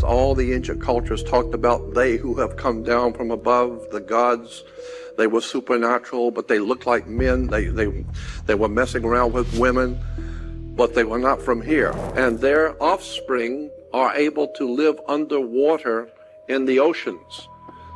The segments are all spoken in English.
all the ancient cultures talked about they who have come down from above, the gods. They were supernatural, but they looked like men. They were messing around with women, but they were not from here. And their offspring are able to live underwater in the oceans.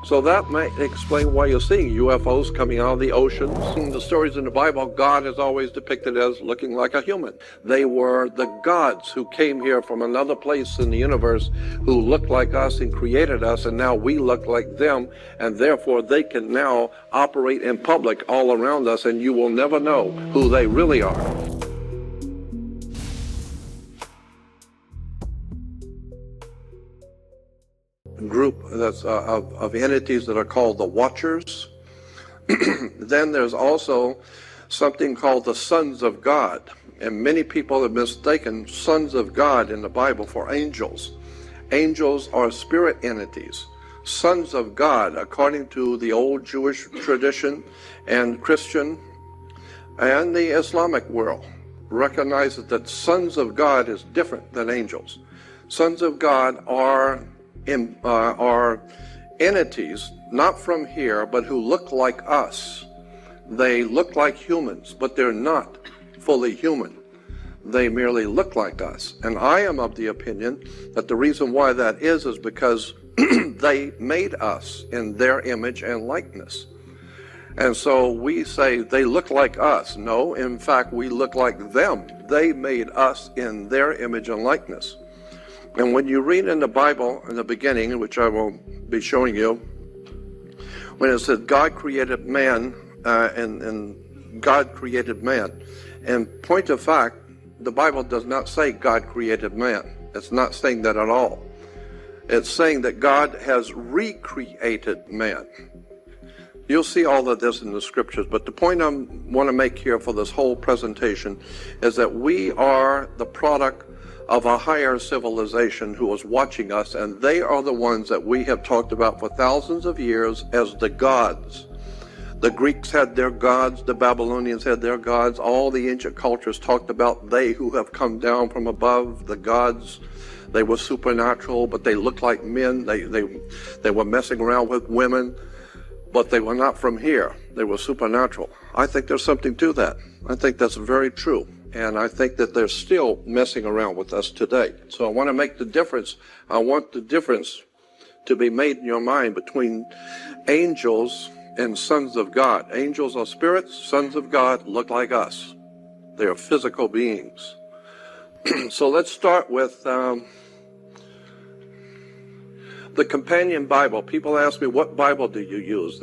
So that might explain why you're seeing UFOs coming out of the oceans. In the stories in the Bible, God is always depicted as looking like a human. They were the gods who came here from another place in the universe who looked like us and created us, and now we look like them, and therefore they can now operate in public all around us, and you will never know who they really are. Group that's of entities that are called the Watchers. Then there's also something called the Sons of God, and many people have mistaken sons of God in the Bible for angels. Angels are spirit entities. Sons of God, according to the old Jewish tradition and Christian and the Islamic world, recognizes that sons of God is different than angels. Sons of God are entities, not from here, but who look like us. They look like humans, but they're not fully human. They merely look like us. And I am of the opinion that the reason why that is because they made us in their image and likeness. And so we say they look like us. No, in fact, we look like them. They made us in their image and likeness. And when you read in the Bible in the beginning, which I will be showing you, when it says God created man, and God created man, in point of fact, the Bible does not say God created man. It's not saying that at all. It's saying that God has recreated man. You'll see all of this in the scriptures, but the point I want to make here for this whole presentation is that we are the product of a higher civilization who is watching us, and they are the ones that we have talked about for thousands of years as the gods. The Greeks had their gods, the Babylonians had their gods, all the ancient cultures talked about they who have come down from above, the gods. They were supernatural, but they looked like men. They were messing around with women, but they were not from here. They were supernatural. I think there's something to that. I think that's very true. And I think that they're still messing around with us today. So I want to make the difference. I want the difference to be made in your mind between angels and sons of God. Angels are spirits. Sons of God look like us. They are physical beings. So let's start with the companion Bible. People ask me, what Bible do you use?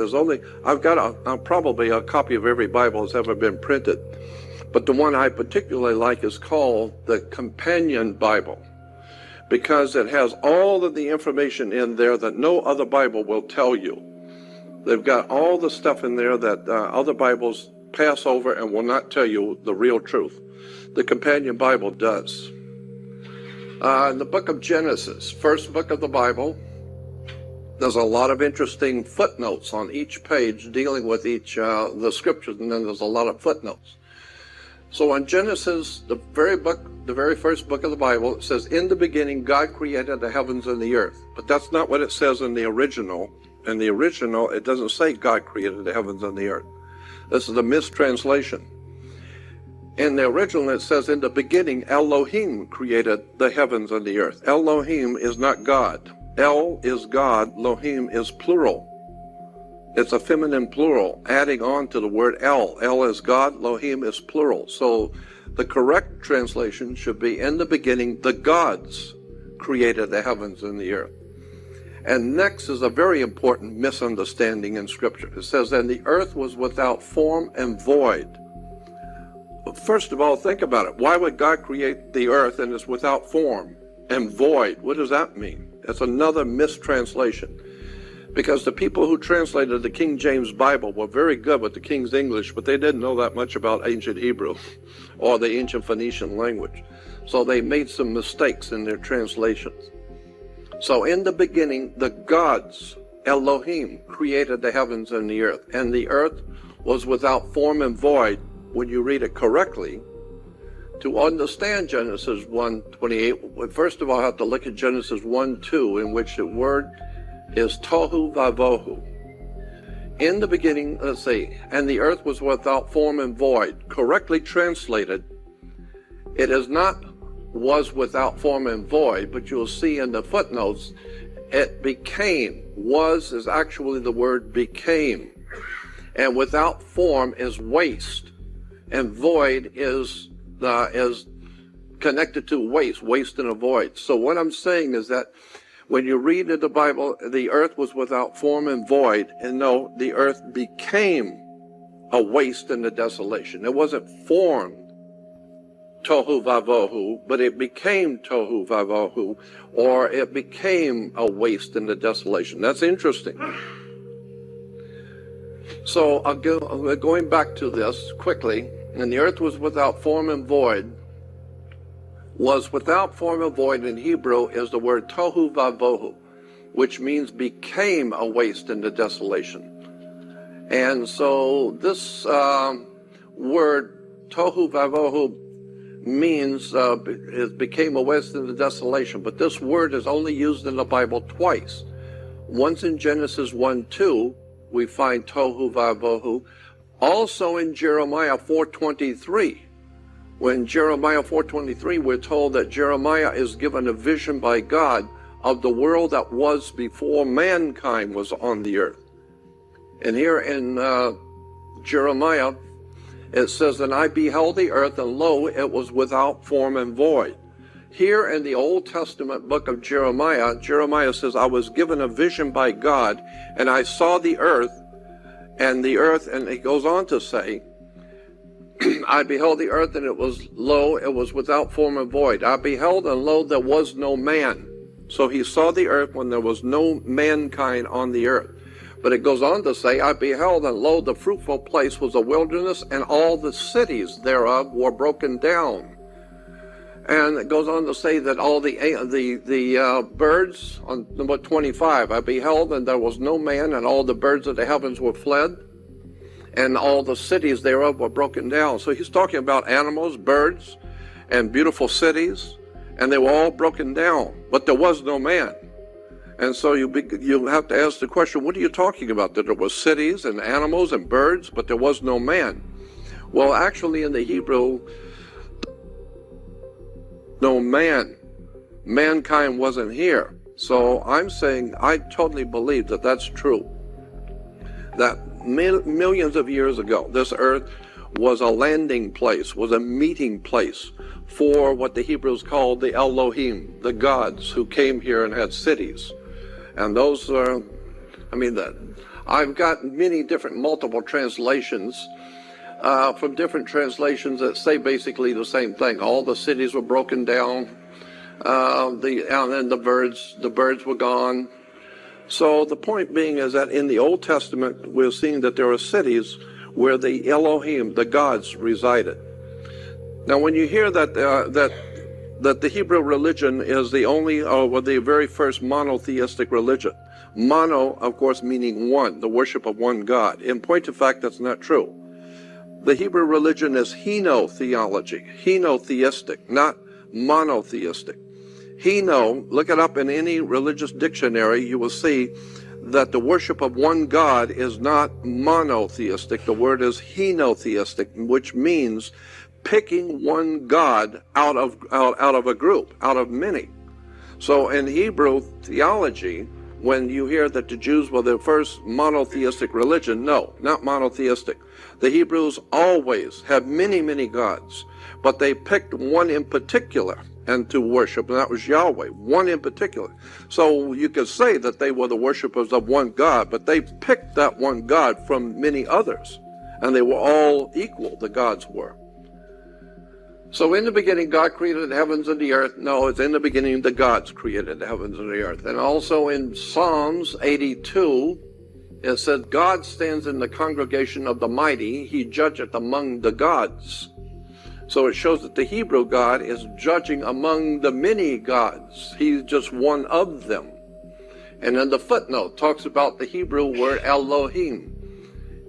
I've got probably a copy of every Bible that's ever been printed. But the one I particularly like is called the Companion Bible, because it has all of the information in there that no other Bible will tell you. They've got all the stuff in there that other Bibles pass over and will not tell you the real truth. The Companion Bible does. In the book of Genesis, first book of the Bible, there's a lot of interesting footnotes on each page dealing with the scriptures, and then there's a lot of footnotes. So in Genesis, the very first book of the Bible, it says, in the beginning, God created the heavens and the earth. But that's not what it says in the original. In the original, it doesn't say God created the heavens and the earth. This is a mistranslation. In the original, it says, in the beginning, Elohim created the heavens and the earth. Elohim is not God. El is God, Elohim is plural. It's a feminine plural, adding on to the word El. El is God, Elohim is plural. So the correct translation should be, in the beginning, the gods created the heavens and the earth. And next is a very important misunderstanding in Scripture. It says, and the earth was without form and void. Well, first of all, think about it. Why would God create the earth and it's without form and void? What does that mean? That's another mistranslation. Because the people who translated the King James Bible were very good with the King's English, but they didn't know that much about ancient Hebrew or the ancient Phoenician language. So they made some mistakes in their translations. So in the beginning, the gods, Elohim, created the heavens and the earth was without form and void. When you read it correctly, To understand Genesis 1:28, we first of all have to look at Genesis 1:2, in which the word is Tohu Vahu. In the beginning, let's see, and the earth was without form and void. Correctly translated, it is not was without form and void, but you'll see in the footnotes, it became. Was is actually the word became. And without form is waste. And void is connected to waste and a void. So what I'm saying is that when you read in the Bible, the earth was without form and void, and no, the earth became a waste and a desolation. It wasn't formed Tohu Vahu, but it became Tohu Vahu, or it became a waste and a desolation. That's interesting. So going back to this quickly, and the earth was without form and void. Was without form and void in Hebrew is the word Tohu Vahu, which means became a waste and a desolation. And so this word Tohu Vahu means it became a waste and a desolation, but this word is only used in the Bible twice. Once in Genesis 1:2, we find Tohu Vahu. Also in Jeremiah 4:23. When Jeremiah 4:23, we're told that Jeremiah is given a vision by God of the world that was before mankind was on the earth. And here in Jeremiah, it says, and I beheld the earth, and lo, it was without form and void. Here in the Old Testament book of Jeremiah, Jeremiah says, I was given a vision by God, and I saw the earth, and he goes on to say, I beheld the earth, and it was, lo, it was without form and void. I beheld, and lo, there was no man. So he saw the earth when there was no mankind on the earth. But it goes on to say, I beheld, and lo, the fruitful place was a wilderness, and all the cities thereof were broken down. And it goes on to say that all the birds, on number 25, I beheld, and there was no man, and all the birds of the heavens were fled, and all the cities thereof were broken down. So he's talking about animals, birds, and beautiful cities, and they were all broken down, but there was no man. And so you have to ask the question, what are you talking about? That there were cities and animals and birds, but there was no man. Well, actually in the Hebrew, no man. Mankind wasn't here. So I'm saying I totally believe that that's true. That millions of years ago, this earth was a landing place, was a meeting place for what the Hebrews called the Elohim, the gods who came here and had cities. And those are, I've got many different multiple translations from different translations that say basically the same thing. All the cities were broken down, and then the birds were gone. So the point being is that in the Old Testament, we're seeing that there are cities where the Elohim, the gods, resided. Now, when you hear that the Hebrew religion is the only, or the very first monotheistic religion, mono, of course, meaning one, the worship of one God. In point of fact, that's not true. The Hebrew religion is henotheology, henotheistic, not monotheistic. Heno, look it up in any religious dictionary, you will see that the worship of one God is not monotheistic. The word is henotheistic, which means picking one God out of a group, out of many. So in Hebrew theology, when you hear that the Jews were the first monotheistic religion, no, not monotheistic. The Hebrews always had many, many gods, but they picked one in particular and to worship, and that was Yahweh, one in particular. So you could say that they were the worshipers of one God, but they picked that one God from many others, and they were all equal, the gods were. So in the beginning, God created the heavens and the earth. No, it's in the beginning, the gods created the heavens and the earth. And also in Psalms 82, it says, God stands in the congregation of the mighty, he judgeth among the gods. So it shows that the Hebrew God is judging among the many gods. He's just one of them. And then the footnote talks about the Hebrew word Elohim.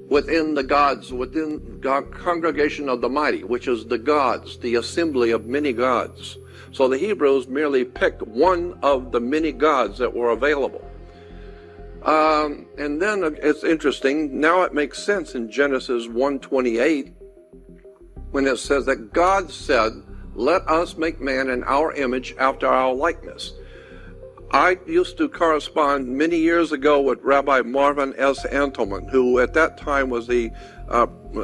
within the gods, within the congregation of the mighty, which is the gods, the assembly of many gods. So the Hebrews merely picked one of the many gods that were available. And then it's interesting, now it makes sense in Genesis 1:28, when it says that God said, "Let us make man in our image after our likeness." I used to correspond many years ago with Rabbi Marvin S. Antelman, who at that time was the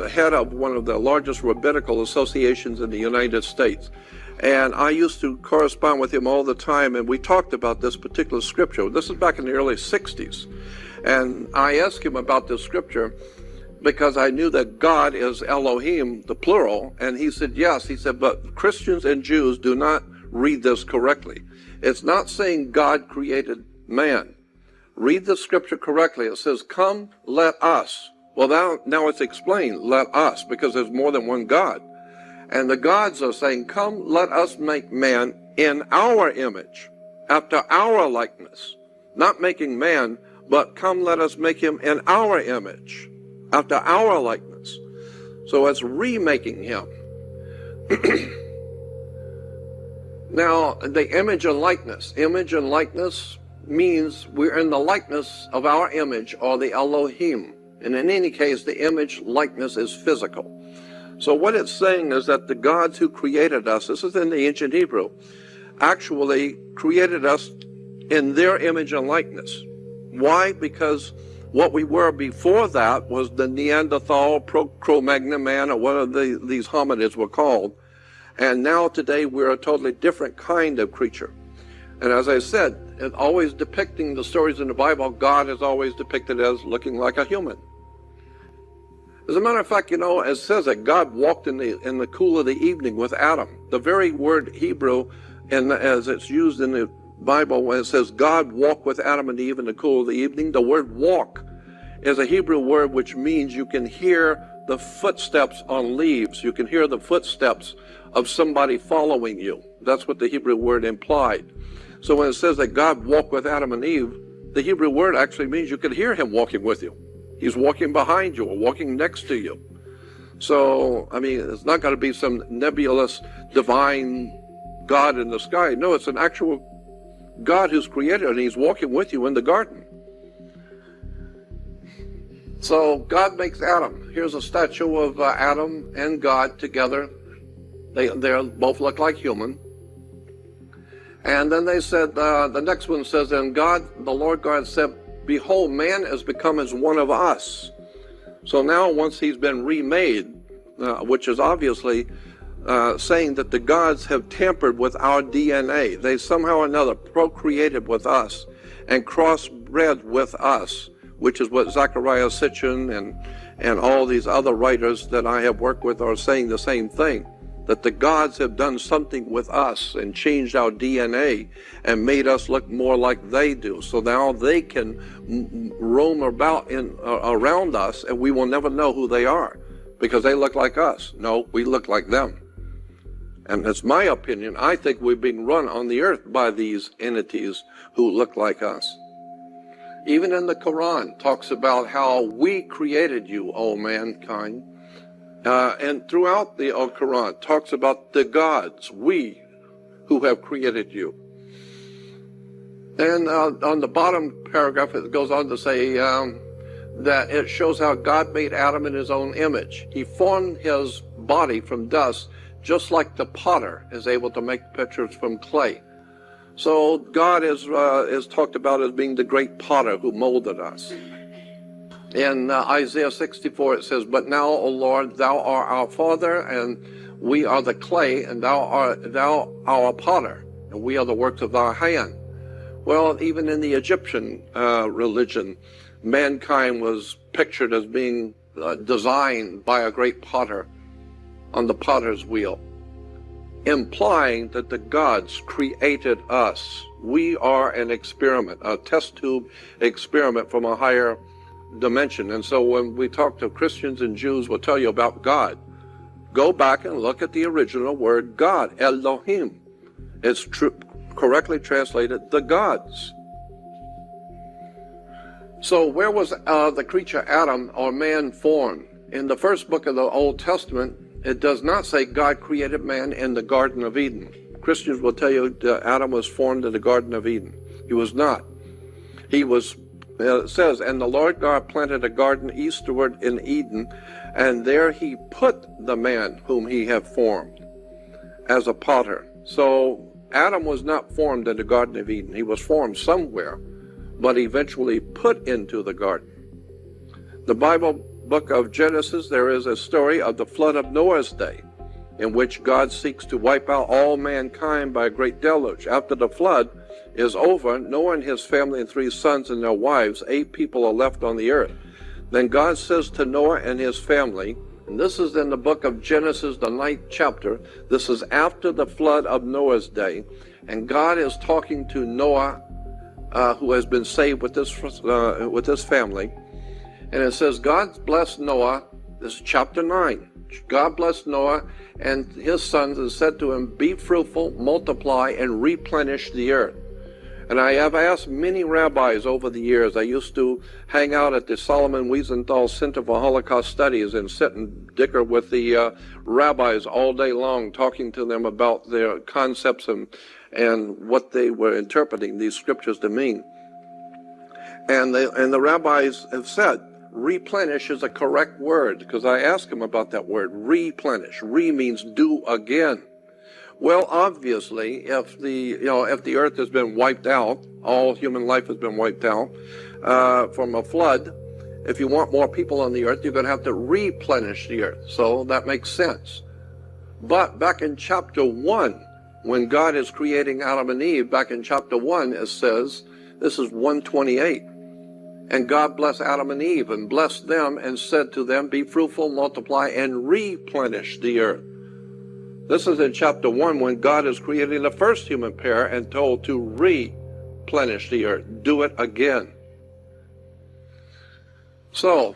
head of one of the largest rabbinical associations in the United States. And I used to correspond with him all the time, and we talked about this particular scripture. This is back in the early 60s. And I asked him about this scripture because I knew that God is Elohim, the plural, and he said yes. He said, but Christians and Jews do not read this correctly. It's not saying God created man. Read the scripture correctly. It says, "Come, let us." Well, now it's explained, let us, because there's more than one God. And the gods are saying, "Come, let us make man in our image, after our likeness." Not making man, but come, let us make him in our image, after our likeness. So it's remaking him. Now, the image and likeness. Image and likeness means we're in the likeness of our image, or the Elohim. And in any case, the image likeness is physical. So what it's saying is that the gods who created us, this is in the ancient Hebrew, actually created us in their image and likeness. Why? Because what we were before that was the Neanderthal, Cro-Magnon man, or what these hominids were called. And now today we're a totally different kind of creature. And as I said, it's always depicting the stories in the Bible, God is always depicted as looking like a human. As a matter of fact, it says that God walked in the cool of the evening with Adam. The very word Hebrew, as it's used in the Bible, when it says God walked with Adam and Eve in the cool of the evening, the word walk is a Hebrew word which means you can hear the footsteps on leaves. You can hear the footsteps of somebody following you. That's what the Hebrew word implied. So when it says that God walked with Adam and Eve, the Hebrew word actually means you could hear him walking with you. He's walking behind you or walking next to you. So, it's not going to be some nebulous divine God in the sky. No, it's an actual God who's created, and he's walking with you in the garden. So God makes Adam. Here's a statue of Adam and God together. They both look like human. And then they said, the next one says, and God, the Lord God said, "Behold, man has become as one of us." So now once he's been remade, which is obviously saying that the gods have tampered with our DNA. They somehow or another procreated with us and crossbred with us, which is what Zechariah Sitchin and all these other writers that I have worked with are saying the same thing, that the gods have done something with us and changed our DNA and made us look more like they do. So now they can roam about around us, and we will never know who they are because they look like us. No, we look like them. And that's my opinion. I think we're being run on the earth by these entities who look like us. Even in the Quran talks about how we created you, O mankind. And throughout the Quran talks about the gods, we who have created you. And on the bottom paragraph it goes on to say that it shows how God made Adam in his own image. He formed his body from dust, just like the potter is able to make pictures from clay. So God is talked about as being the great potter who molded us. In Isaiah 64 it says, "But now, O Lord, thou art our Father, and we are the clay, and thou art our potter, and we are the works of thy hand." Well, even in the Egyptian religion, mankind was pictured as being designed by a great potter on the potter's wheel, implying that the gods created us. We are an experiment, a test tube experiment from a higher dimension. And so when we talk to Christians and Jews, we'll tell you about God. Go back and look at the original word God, Elohim. It's correctly translated the gods. So where was the creature Adam or man formed? In the first book of the Old Testament, it does not say God created man in the Garden of Eden. Christians will tell you that Adam was formed in the Garden of Eden. He was not. He was, it says, and the Lord God planted a garden eastward in Eden, and there he put the man whom he had formed as a potter. So Adam was not formed in the Garden of Eden. He was formed somewhere, but eventually put into the garden. The Bible book of Genesis, there is a story of the flood of Noah's day, in which God seeks to wipe out all mankind by a great deluge. After the flood is over, Noah and his family and 3 sons and their wives, 8 people are left on the earth. Then God says to Noah and his family, and this is in the book of Genesis, the 9th chapter. This is after the flood of Noah's day, and God is talking to Noah, who has been saved with this family. And it says, God blessed Noah, this is chapter 9. God blessed Noah and his sons and said to him, be fruitful, multiply, and replenish the earth. And I have asked many rabbis over the years. I used to hang out at the Solomon Wiesenthal Center for Holocaust Studies and sit and dicker with the rabbis all day long, talking to them about their concepts and what they were interpreting these scriptures to mean. And the rabbis have said, replenish is a correct word, because I asked him about that word, replenish. Re means do again. Well, obviously, if the earth has been wiped out, all human life has been wiped out from a flood, if you want more people on the earth, you're going to have to replenish the earth. So that makes sense. But back in chapter 1, when God is creating Adam and Eve, back in chapter 1, it says, this is 128. And God blessed Adam and Eve and blessed them and said to them, be fruitful, multiply, and replenish the earth. This is in chapter 1 when God is creating the first human pair and told to replenish the earth. Do it again. So,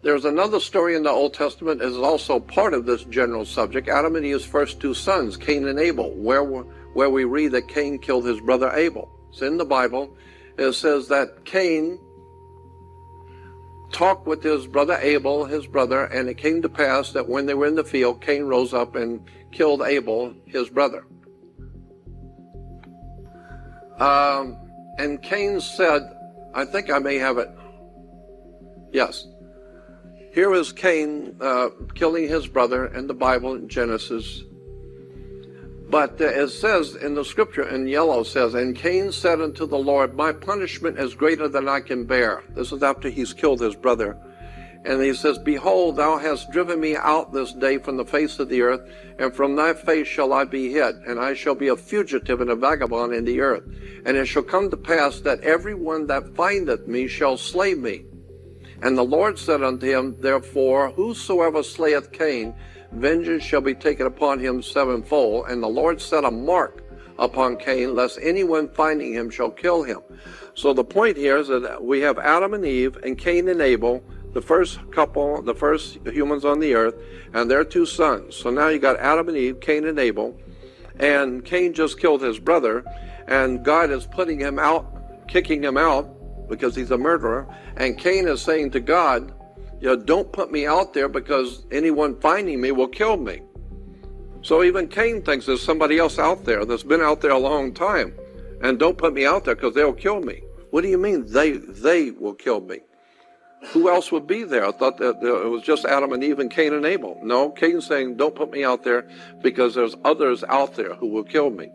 there's another story in the Old Testament that is also part of this general subject. Adam and Eve's first 2 sons, Cain and Abel, where we read that Cain killed his brother Abel. It's in the Bible. It says that Cain talked with his brother Abel, his brother, and it came to pass that when they were in the field, Cain rose up and killed Abel, his brother. And Cain said, I think I may have it. Yes. Here is Cain killing his brother in the Bible in Genesis. But it says in the scripture in yellow says, and Cain said unto the Lord, my punishment is greater than I can bear. This is after he's killed his brother. And he says, behold, thou hast driven me out this day from the face of the earth, and from thy face shall I be hid, and I shall be a fugitive and a vagabond in the earth. And it shall come to pass that every one that findeth me shall slay me. And the Lord said unto him, therefore, whosoever slayeth Cain, vengeance shall be taken upon him sevenfold. And the Lord set a mark upon Cain, lest anyone finding him shall kill him. So the point here is that we have Adam and Eve and Cain and Abel, the first couple, the first humans on the earth, and their 2 sons. So now you got Adam and Eve, Cain and Abel, and Cain just killed his brother, and God is putting him out, kicking him out, because he's a murderer, and Cain is saying to God, don't put me out there because anyone finding me will kill me. So even Cain thinks there's somebody else out there that's been out there a long time, and don't put me out there because they'll kill me. What do you mean they will kill me? Who else would be there? I thought that it was just Adam and Eve and Cain and Abel. No, Cain's saying don't put me out there because there's others out there who will kill me.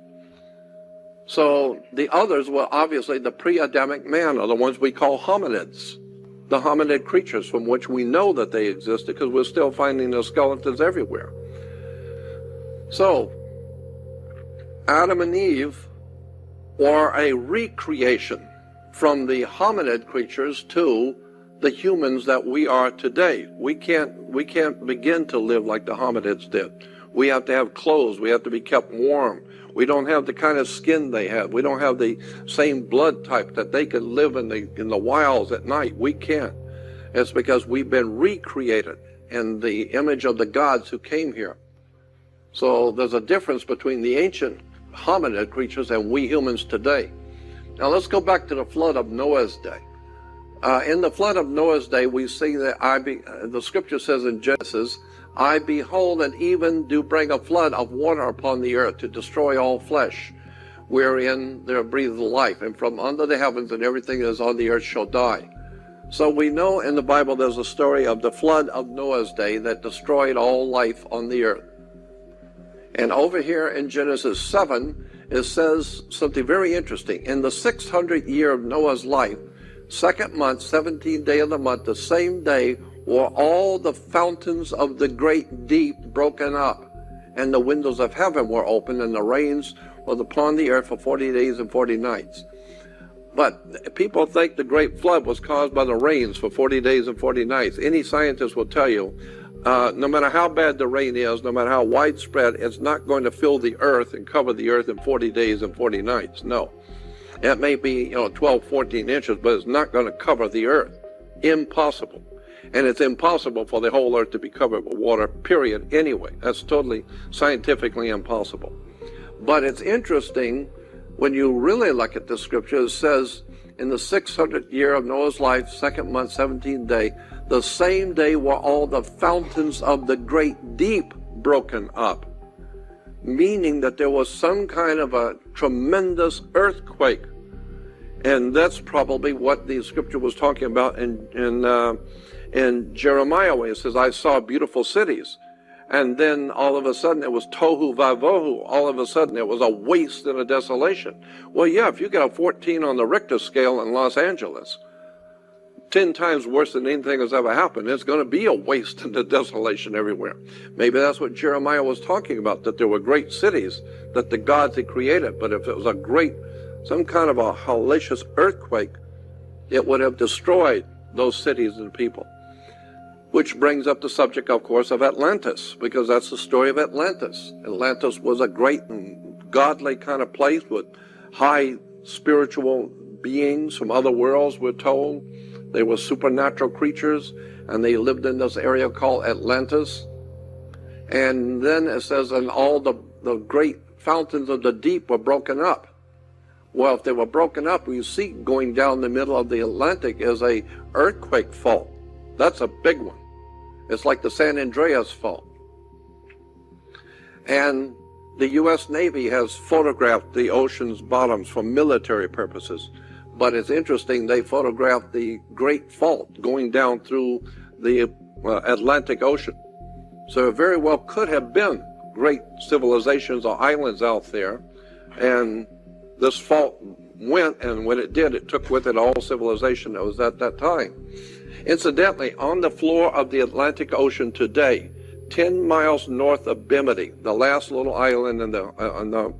So the others were obviously the pre-Adamic man, or the ones we call hominids, the hominid creatures from which we know that they existed because we're still finding their skeletons everywhere. So Adam and Eve were a recreation from the hominid creatures to the humans that we are today. We can't begin to live like the hominids did. We have to have clothes. We have to be kept warm. We don't have the kind of skin they have. We don't have the same blood type that they could live in the wilds at night. We can't. It's because we've been recreated in the image of the gods who came here. So there's a difference between the ancient hominid creatures and we humans today. Now let's go back to the flood of Noah's day. In the flood of Noah's day, we see that the scripture says in Genesis, I behold and even do bring a flood of water upon the earth to destroy all flesh, wherein there breathes life, and from under the heavens and everything that is on the earth shall die. So we know in the Bible there's a story of the flood of Noah's day that destroyed all life on the earth. And over here in Genesis 7, it says something very interesting. In the 600th year of Noah's life, 2nd month, 17th day of the month, the same day were all the fountains of the great deep broken up, and the windows of heaven were opened, and the rains were upon the earth for 40 days and 40 nights. But people think the great flood was caused by the rains for 40 days and 40 nights. Any scientist will tell you, no matter how bad the rain is, no matter how widespread, it's not going to fill the earth and cover the earth in 40 days and 40 nights. No. It may be 12, 14 inches, but it's not going to cover the earth. Impossible. And it's impossible for the whole earth to be covered with water, period, anyway. That's totally scientifically impossible. But it's interesting when you really look at the scripture. It says, in the 600th year of Noah's life, 2nd month, 17th day, the same day were all the fountains of the great deep broken up. Meaning that there was some kind of a tremendous earthquake. And that's probably what the scripture was talking about in Jeremiah, where it says, I saw beautiful cities. And then all of a sudden it was Tohu Vahu. All of a sudden it was a waste and a desolation. Well, yeah, if you get a 14 on the Richter scale in Los Angeles, 10 times worse than anything has ever happened, it's going to be a waste and a desolation everywhere. Maybe that's what Jeremiah was talking about, that there were great cities that the gods had created. But if it was some kind of a hellacious earthquake, it would have destroyed those cities and people. Which brings up the subject, of course, of Atlantis, because that's the story of Atlantis. Atlantis was a great and godly kind of place with high spiritual beings from other worlds, we're told. They were supernatural creatures, and they lived in this area called Atlantis. And then it says, and all the great fountains of the deep were broken up. Well, if they were broken up, we see going down the middle of the Atlantic is a earthquake fault. That's a big one. It's like the San Andreas fault. And the U.S. Navy has photographed the ocean's bottoms for military purposes. But it's interesting, they photographed the great fault going down through the Atlantic Ocean. So it very well could have been great civilizations or islands out there. And this fault went, and when it did, it took with it all civilization that was at that time. Incidentally, on the floor of the Atlantic Ocean today, 10 miles north of Bimini, the last little island in the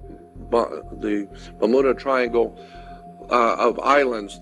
Bermuda Triangle of islands,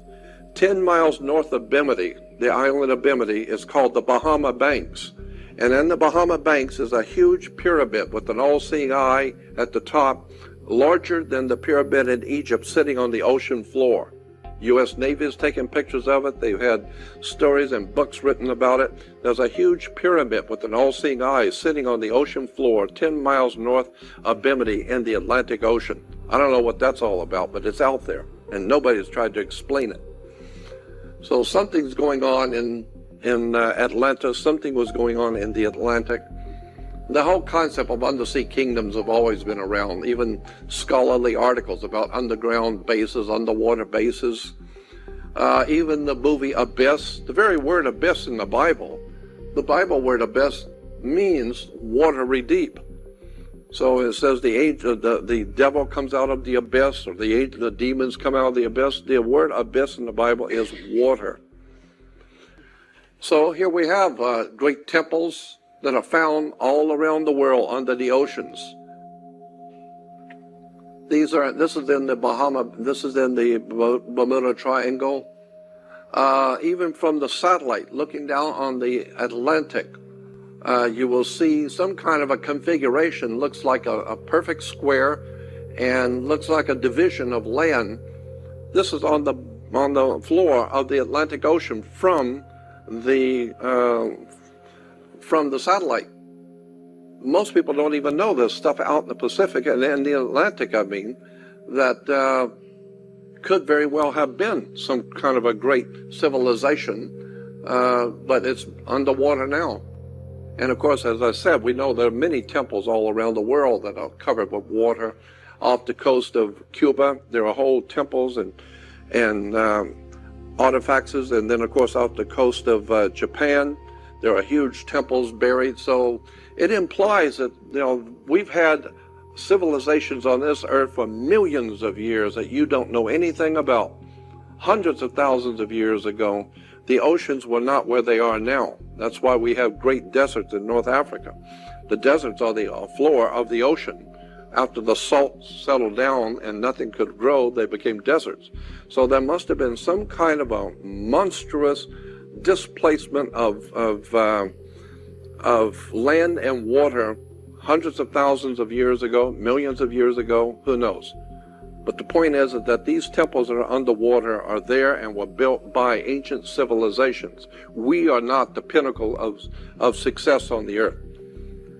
10 miles north of Bimini, the island of Bimini, is called the Bahama Banks. And in the Bahama Banks is a huge pyramid with an all-seeing eye at the top, larger than the pyramid in Egypt, sitting on the ocean floor. U.S. Navy has taken pictures of it. They've had stories and books written about it. There's a huge pyramid with an all-seeing eye sitting on the ocean floor 10 miles north of Bimini in the Atlantic Ocean. I don't know what that's all about, but it's out there, and nobody's tried to explain it. So something's going on in Atlantis. Something was going on in the Atlantic. The whole concept of undersea kingdoms have always been around, even scholarly articles about underground bases, underwater bases. Even the movie Abyss, the very word abyss in the Bible word abyss means watery deep. So it says the devil comes out of the abyss, or the demons come out of the abyss. The word abyss in the Bible is water. So here we have great temples that are found all around the world under the oceans. This is in the Bermuda Triangle. Even from the satellite, looking down on the Atlantic, you will see some kind of a configuration, looks like a perfect square and looks like a division of land. This is on the floor of the Atlantic Ocean from the satellite. Most people don't even know this stuff out in the Pacific and in the Atlantic, that could very well have been some kind of a great civilization, but it's underwater now. And of course, as I said, we know there are many temples all around the world that are covered with water. Off the coast of Cuba, there are whole temples and artifacts, and then of course off the coast of Japan, there are huge temples buried. So it implies that, you know, we've had civilizations on this earth for millions of years that you don't know anything about. Hundreds of thousands of years ago, the oceans were not where they are now. That's why we have great deserts in North Africa. The deserts are the floor of the ocean. After the salt settled down and nothing could grow, they became deserts. So there must have been some kind of a monstrous displacement of land and water hundreds of thousands of years ago, millions of years ago, who knows. But the point is that these temples that are underwater are there and were built by ancient civilizations. We are not the pinnacle of success on the earth.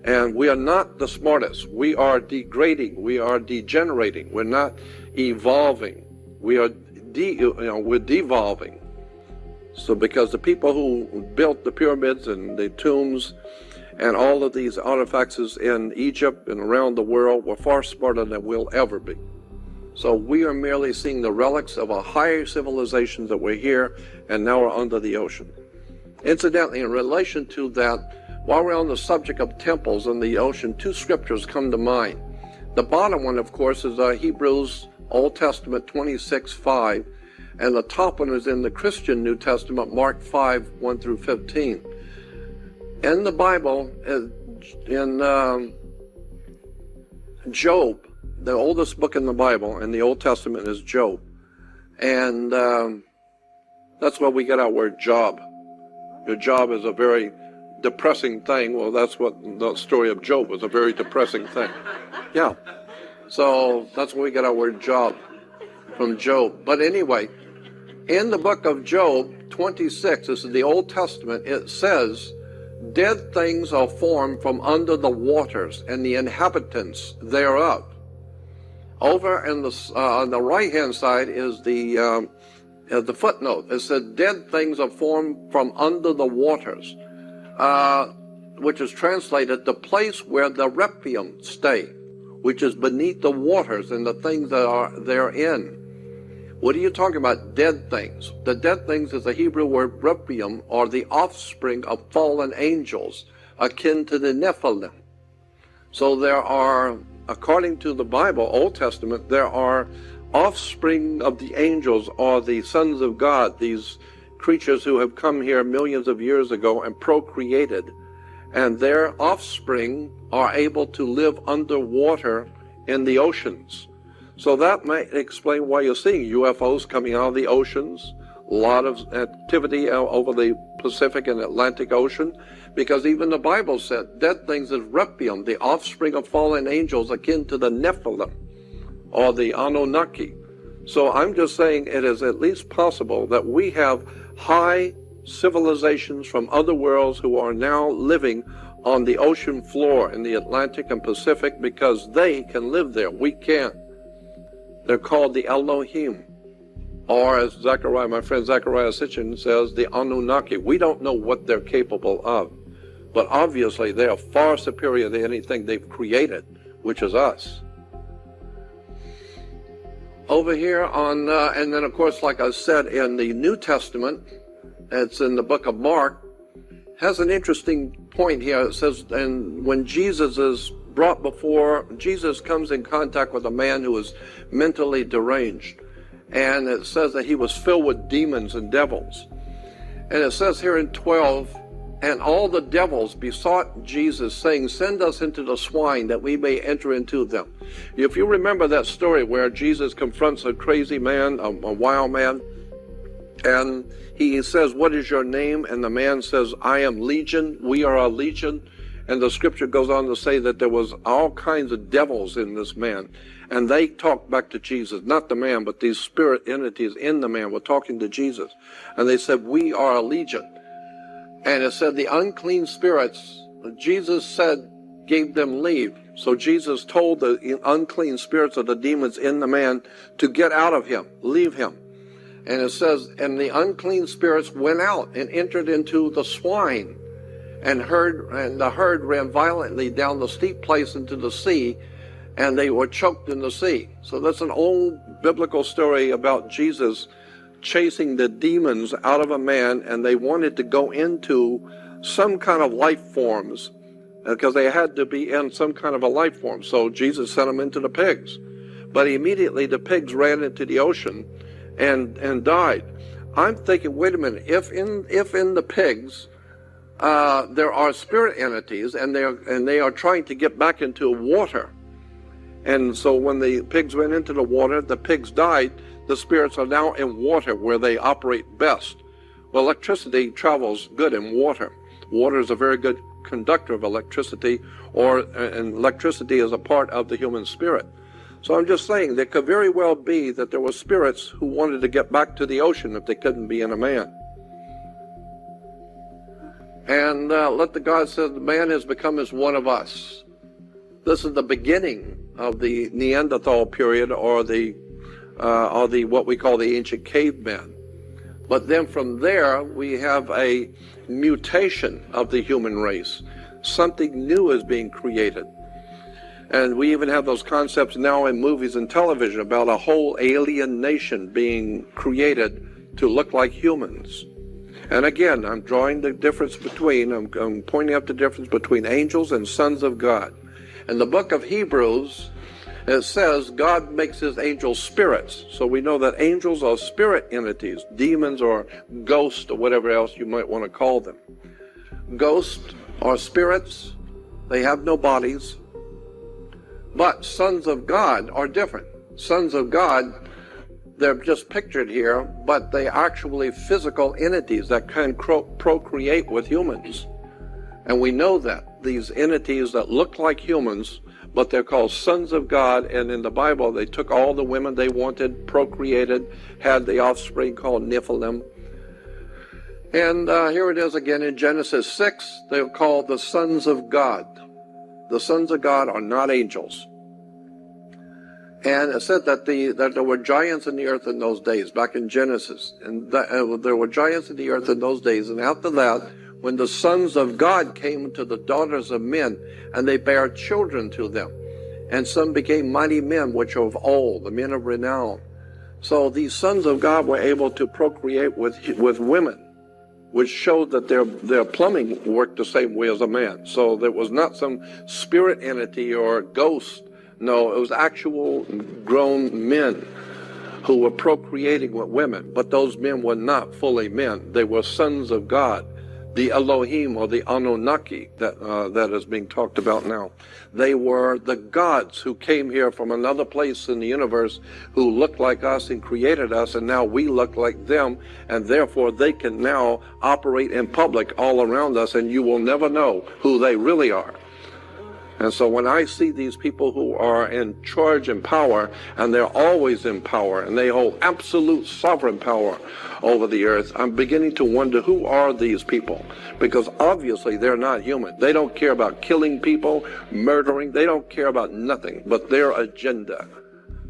And we are not the smartest. We are degrading. We are degenerating. We're not evolving. We are we're devolving. So because the people who built the pyramids and the tombs and all of these artifacts in Egypt and around the world were far smarter than we'll ever be. So we are merely seeing the relics of a higher civilization that were here and now are under the ocean. Incidentally, in relation to that, while we're on the subject of temples in the ocean, two scriptures come to mind. The bottom one, of course, is Hebrews Old Testament 26:5, and the top one is in the Christian New Testament, Mark 5:1 through 15. In the Bible, in Job, the oldest book in the Bible in the Old Testament is Job, and that's where we get our word job. Your job is a very depressing thing. Well, that's what the story of Job was, a very depressing thing. Yeah. So that's where we get our word job, from Job. But anyway, in the book of Job 26, this is the Old Testament, it says, dead things are formed from under the waters, and the inhabitants thereof. Over in on the right-hand side is the footnote. It said, dead things are formed from under the waters. Which is translated the place where the requiem stay, which is beneath the waters and the things that are therein. What are you talking about, dead things? The dead things is the Hebrew word requiem, or the offspring of fallen angels, akin to the Nephilim. So there are, according to the Bible, Old Testament, there are offspring of the angels, or the sons of God, these creatures who have come here millions of years ago and procreated, and their offspring are able to live underwater in the oceans. So that might explain why you're seeing UFOs coming out of the oceans, a lot of activity over the Pacific and Atlantic Ocean, because even the Bible said dead things is requiem, the offspring of fallen angels akin to the Nephilim or the Anunnaki. So I'm just saying it is at least possible that we have high civilizations from other worlds who are now living on the ocean floor in the Atlantic and Pacific because they can live there. We can't. They're called the Elohim, or as Zechariah, my friend Zechariah Sitchin says, the Anunnaki. We don't know what they're capable of, but obviously they are far superior to anything they've created, which is us. Over here on, and then of course, like I said, in the New Testament, it's in the book of Mark, has an interesting point here. It says, and when Jesus is brought before, Jesus comes in contact with a man who is mentally deranged. And it says that he was filled with demons and devils. And it says here in 12, and all the devils besought Jesus, saying, send us into the swine that we may enter into them. If you remember that story where Jesus confronts a crazy man, a wild man, and he says, what is your name? And the man says, I am Legion. We are a legion. And the scripture goes on to say that there was all kinds of devils in this man. And they talked back to Jesus, not the man, but these spirit entities in the man were talking to Jesus. And they said, we are a legion. And it said the unclean spirits, Jesus said, gave them leave. So Jesus told the unclean spirits of the demons in the man to get out of him, leave him. And it says, and the unclean spirits went out and entered into the swine, and the herd ran violently down the steep place into the sea, and they were choked in the sea. So that's an old biblical story about Jesus chasing the demons out of a man, and they wanted to go into some kind of life forms, because they had to be in some kind of a life form. So Jesus sent them into the pigs. But immediately the pigs ran into the ocean and died. I'm thinking, wait a minute, if in the pigs there are spirit entities, and they are trying to get back into water, and so when the pigs went into the water, the pigs died. The spirits are now in water, where they operate best. Well, electricity travels good in water. Water is a very good conductor of electricity, and electricity is a part of the human spirit. So I'm just saying, there could very well be that there were spirits who wanted to get back to the ocean if they couldn't be in a man. And let the God say, the man has become as one of us. This is the beginning of the Neanderthal period, or the what we call the ancient caveman. But then from there, we have a mutation of the human race. Something new is being created. And we even have those concepts now in movies and television about a whole alien nation being created to look like humans. And again, I'm drawing the difference between, I'm pointing out the difference between angels and sons of God. In the book of Hebrews, it says God makes his angels spirits. So we know that angels are spirit entities, demons or ghosts or whatever else you might want to call them. Ghosts are spirits. They have no bodies. But sons of God are different. Sons of God, they're just pictured here, but they are actually physical entities that can procreate with humans. And we know that these entities that look like humans, but they're called sons of God, and in the Bible they took all the women they wanted, procreated, had the offspring called Nephilim. And here it is again in Genesis 6, they're called the sons of God. The sons of God are not angels. And it said that there were giants in the earth in those days, back in Genesis. And there were giants in the earth in those days. And after that, when the sons of God came to the daughters of men, and they bare children to them, and some became mighty men, which are of old, the men of renown. So these sons of God were able to procreate with women, which showed that their plumbing worked the same way as a man. So there was not some spirit entity or ghost. No, it was actual grown men who were procreating with women. But those men were not fully men. They were sons of God. The Elohim, or the Anunnaki that is being talked about now. They were the gods who came here from another place in the universe, who looked like us and created us, and now we look like them, and therefore they can now operate in public all around us, and you will never know who they really are. And so when I see these people who are in charge and power, and they're always in power, and they hold absolute sovereign power over the earth, I'm beginning to wonder, who are these people? Because obviously they're not human. They don't care about killing people, murdering. They don't care about nothing but their agenda.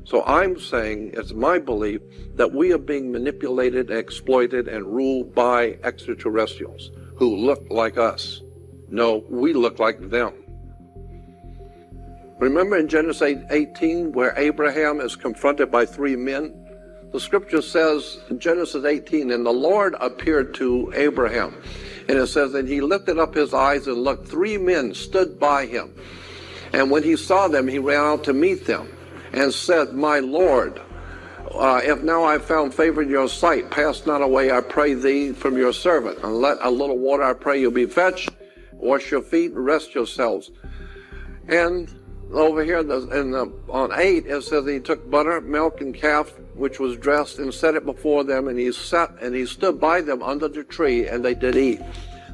So I'm saying, it's my belief, that we are being manipulated, exploited, and ruled by extraterrestrials who look like us. No, we look like them. Remember in Genesis 18, where Abraham is confronted by three men? The scripture says in Genesis 18, and the Lord appeared to Abraham. And it says, and he lifted up his eyes and looked, three men stood by him. And when he saw them, he ran out to meet them and said, my Lord, if now I have found favor in your sight, pass not away, I pray thee, from your servant. And let a little water, I pray you, be fetched. Wash your feet and rest yourselves. And over here on 8, it says he took butter, milk, and calf, which was dressed, and set it before them, and he stood by them under the tree, and they did eat.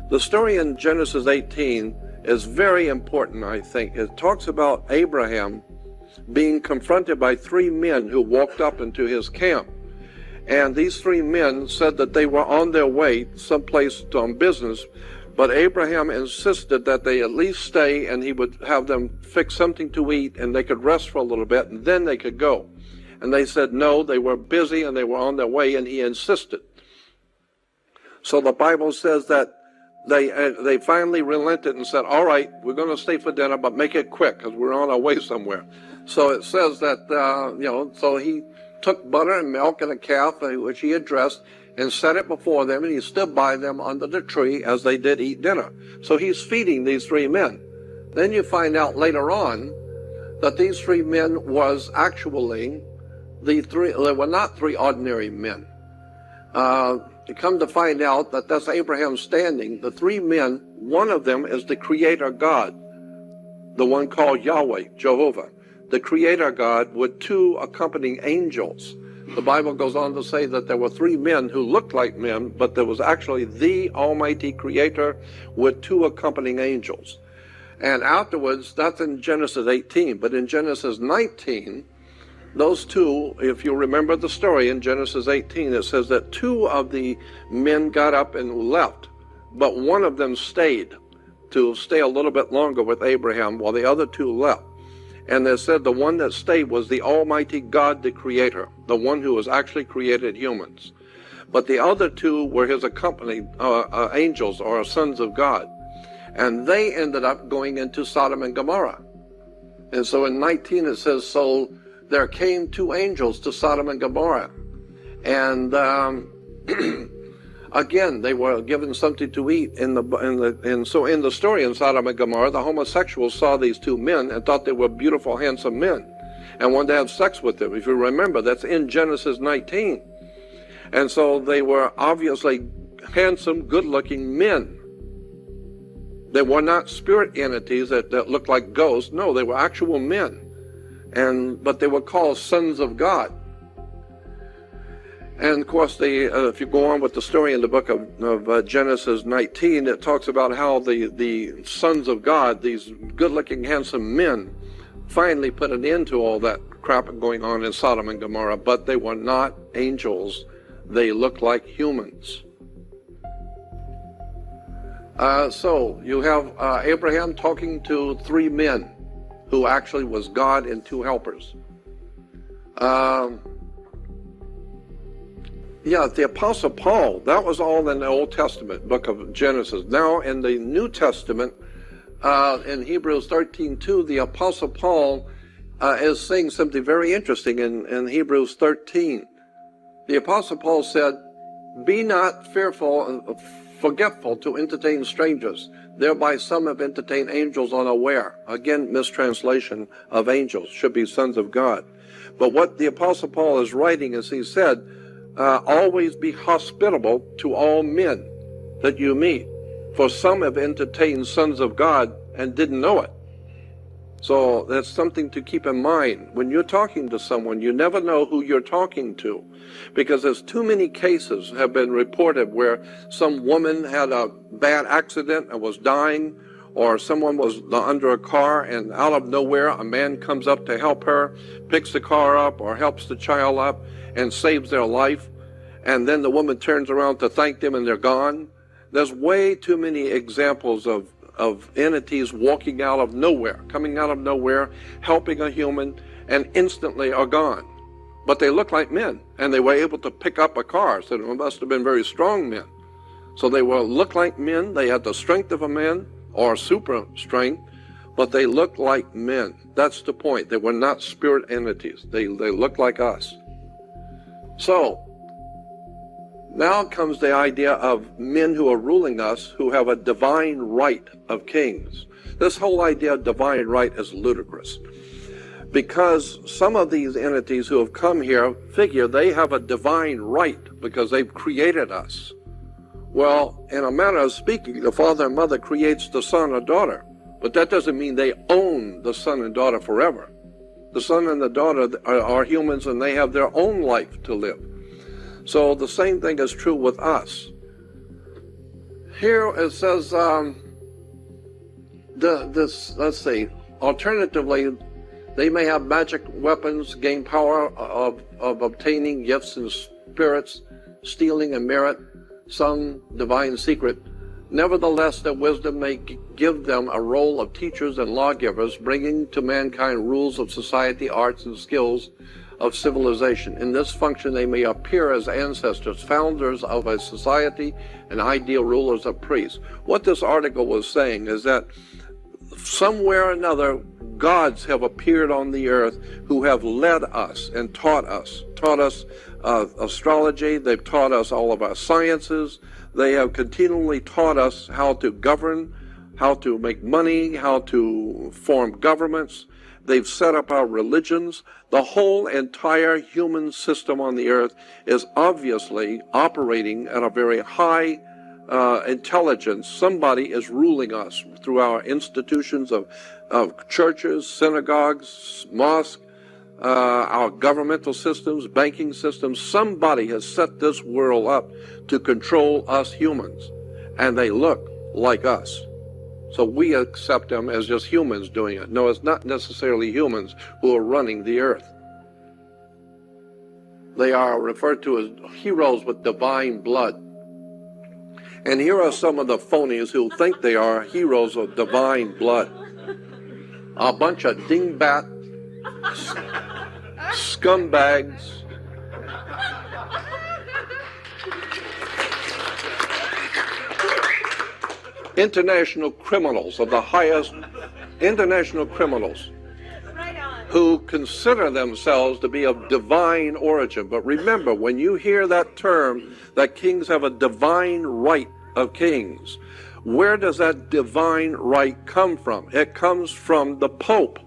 The story in Genesis 18 is very important, I think. It talks about Abraham being confronted by three men who walked up into his camp. And these three men said that they were on their way someplace on business, But Abraham insisted that they at least stay, and he would have them fix something to eat, and they could rest for a little bit, and then they could go. And they said no, they were busy, and they were on their way, and he insisted. So the Bible says that they finally relented and said, all right, we're going to stay for dinner, but make it quick, because we're on our way somewhere. So it says that, so he took butter and milk and a calf, which he had dressed, and set it before them, and he stood by them under the tree as they did eat dinner. So he's feeding these three men. Then you find out later on that these three men was actually they were not three ordinary men. You come to find out that that's Abraham standing. The three men, one of them is the Creator God, the one called Yahweh, Jehovah, the Creator God with two accompanying angels. The Bible goes on to say that there were three men who looked like men, but there was actually the Almighty Creator with two accompanying angels. And afterwards, that's in Genesis 18, but in Genesis 19, those two, if you remember the story in Genesis 18, it says that two of the men got up and left, but one of them stayed to stay a little bit longer with Abraham while the other two left. And they said the one that stayed was the Almighty God, the Creator, the one who has actually created humans. But the other two were his accompanied angels or sons of God. And they ended up going into Sodom and Gomorrah. And so in 19 it says, so there came two angels to Sodom and Gomorrah. And again, they were given something to eat. So in the story in Sodom and Gomorrah, the homosexuals saw these two men and thought they were beautiful, handsome men, and wanted to have sex with them. If you remember, that's in Genesis 19. And so they were obviously handsome, good-looking men. They were not spirit entities that looked like ghosts. No, they were actual men. But they were called sons of God. And of course, if you go on with the story in the book of Genesis 19, it talks about how the sons of God, these good-looking, handsome men, finally put an end to all that crap going on in Sodom and Gomorrah. But they were not angels. They looked like humans. So you have Abraham talking to three men who actually was God and two helpers. Yeah, the Apostle Paul, that was all in the Old Testament, book of Genesis. Now in the New Testament, in Hebrews 13:2, the Apostle Paul is saying something very interesting in Hebrews 13. The Apostle Paul said, be not fearful and forgetful to entertain strangers. Thereby some have entertained angels unaware. Again, mistranslation of angels, should be sons of God. But what the Apostle Paul is writing is he said, always be hospitable to all men that you meet, for some have entertained sons of God and didn't know it. So that's something to keep in mind. When you're talking to someone, you never know who you're talking to, because there's too many cases have been reported where some woman had a bad accident and was dying, or someone was under a car and out of nowhere a man comes up to help her, picks the car up or helps the child up and saves their life, and then the woman turns around to thank them and they're gone. There's way too many examples of entities walking out of nowhere, coming out of nowhere, helping a human, and instantly are gone. But they look like men, and they were able to pick up a car, so they must have been very strong men. So they look like men, they had the strength of a man, or super strength, but they look like men. That's the point. They were not spirit entities. They look like us. So now comes the idea of men who are ruling us, who have a divine right of kings. This whole idea of divine right is ludicrous, because some of these entities who have come here figure they have a divine right because they've created us. Well, in a manner of speaking, the father and mother creates the son or daughter, but that doesn't mean they own the son and daughter forever. The son and the daughter are humans, and they have their own life to live. So the same thing is true with us. Here it says, let's see, alternatively, they may have magic weapons, gain power of obtaining gifts and spirits, stealing and merit, some divine secret. Nevertheless, their wisdom may give them a role of teachers and lawgivers, bringing to mankind rules of society, arts, and skills of civilization. In this function, they may appear as ancestors, founders of a society, and ideal rulers of priests. What this article was saying is that somewhere or another, gods have appeared on the earth who have led us and taught us astrology. They've taught us all of our sciences. They have continually taught us how to govern, how to make money, how to form governments. They've set up our religions. The whole entire human system on the earth is obviously operating at a very high intelligence. Somebody is ruling us through our institutions of churches, synagogues, mosques, our governmental systems, banking systems. Somebody has set this world up to control us humans, and they look like us. So we accept them as just humans doing it. No, it's not necessarily humans who are running the earth. They are referred to as heroes with divine blood. And here are some of the phonies who think they are heroes of divine blood. A bunch of dingbat, scumbags, international criminals of the highest, international criminals who consider themselves to be of divine origin. But remember, when you hear that term, that kings have a divine right of kings, where does that divine right come from? It comes from the Pope.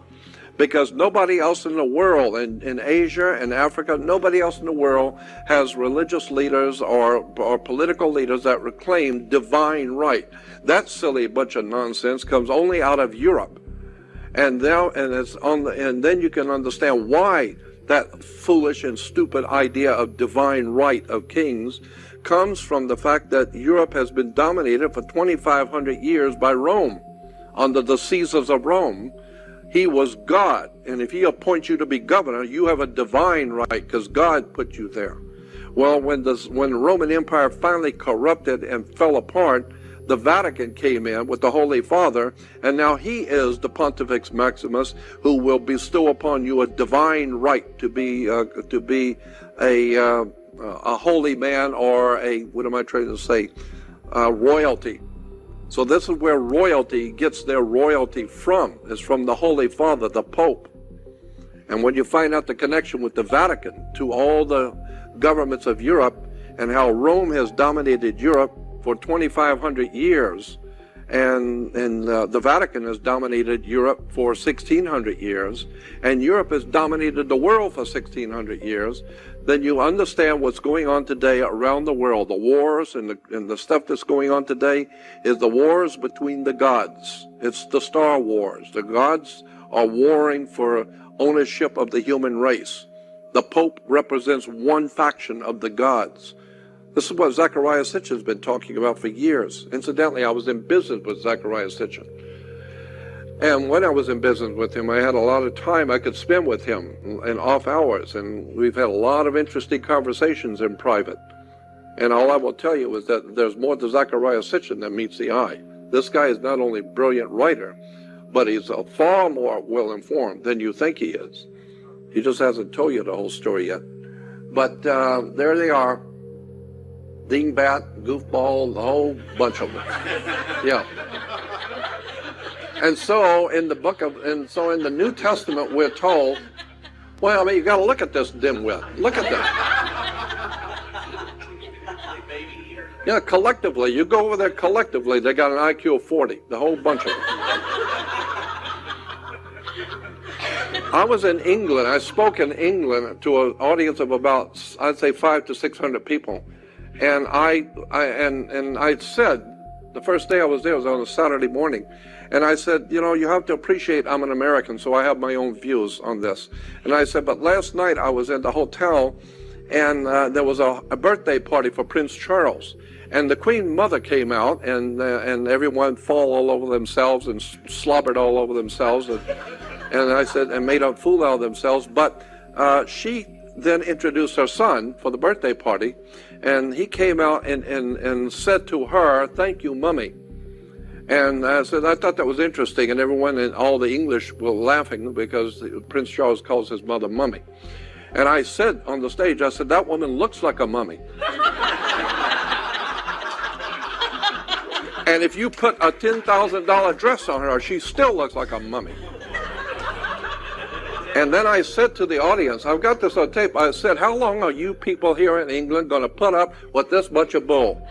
Because nobody else in the world, in Asia and Africa, nobody else in the world has religious leaders or political leaders that reclaim divine right. That silly bunch of nonsense comes only out of Europe. And then you can understand why that foolish and stupid idea of divine right of kings comes from the fact that Europe has been dominated for 2,500 years by Rome, under the Caesars of Rome. He was God, and if he appoints you to be governor, you have a divine right because God put you there. Well, when the Roman Empire finally corrupted and fell apart, the Vatican came in with the Holy Father, and now he is the Pontifex Maximus, who will bestow upon you a divine right to be a holy man, or royalty. So this is where royalty gets their royalty from. It's from the Holy Father, the Pope. And when you find out the connection with the Vatican to all the governments of Europe, and how Rome has dominated Europe for 2,500 years, and the Vatican has dominated Europe for 1,600 years, and Europe has dominated the world for 1,600 years, then you understand what's going on today around the world. The wars and the stuff that's going on today is the wars between the gods. It's the Star Wars. The gods are warring for ownership of the human race. The Pope represents one faction of the gods. This is what Zecharia Sitchin's been talking about for years. Incidentally, I was in business with Zecharia Sitchin. And when I was in business with him, I had a lot of time I could spend with him in off hours. And we've had a lot of interesting conversations in private. And all I will tell you is that there's more to Zecharia Sitchin than meets the eye. This guy is not only a brilliant writer, but he's far more well-informed than you think he is. He just hasn't told you the whole story yet. But there they are. Dingbat, goofball, the whole bunch of them. Yeah. And so in the New Testament we're told, well, I mean, you got to look at this dimwit. Look at that. Yeah, collectively, you go over there collectively, they got an IQ of 40, the whole bunch of them. I was in England. I spoke in England to an audience of about, I'd say, 500 to 600 people. And I said, the first day I was there was on a Saturday morning, and I said, you know, you have to appreciate I'm an American, so I have my own views on this. And I said, but last night I was in the hotel, and there was a birthday party for Prince Charles. And the Queen Mother came out, and everyone fell all over themselves and slobbered all over themselves, and I said, and made a fool out of themselves. But she then introduced her son for the birthday party, and he came out and said to her, "Thank you, Mummy." And I said, I thought that was interesting, and everyone in all the English were laughing because Prince Charles calls his mother Mummy. And I said on the stage, I said, "That woman looks like a mummy." And if you put a $10,000 dress on her, she still looks like a mummy. And then I said to the audience, I've got this on tape, I said, "How long are you people here in England going to put up with this bunch of bull?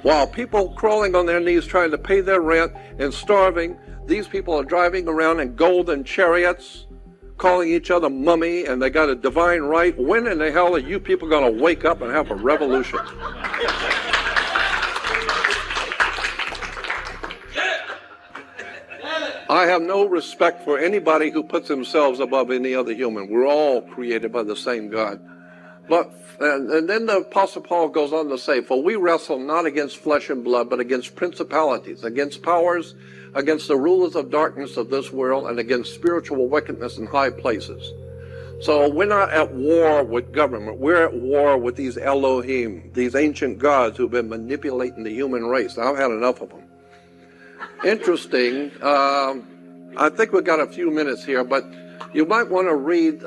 While people crawling on their knees trying to pay their rent and starving, these people are driving around in golden chariots, calling each other mummy, and they got a divine right. When in the hell are you people going to wake up and have a revolution?" I have no respect for anybody who puts themselves above any other human. We're all created by the same God. But and then the Apostle Paul goes on to say, "For we wrestle not against flesh and blood, but against principalities, against powers, against the rulers of darkness of this world, and against spiritual wickedness in high places." So we're not at war with government. We're at war with these Elohim, these ancient gods who've been manipulating the human race. I've had enough of them. Interesting. I think we've got a few minutes here, but you might want to read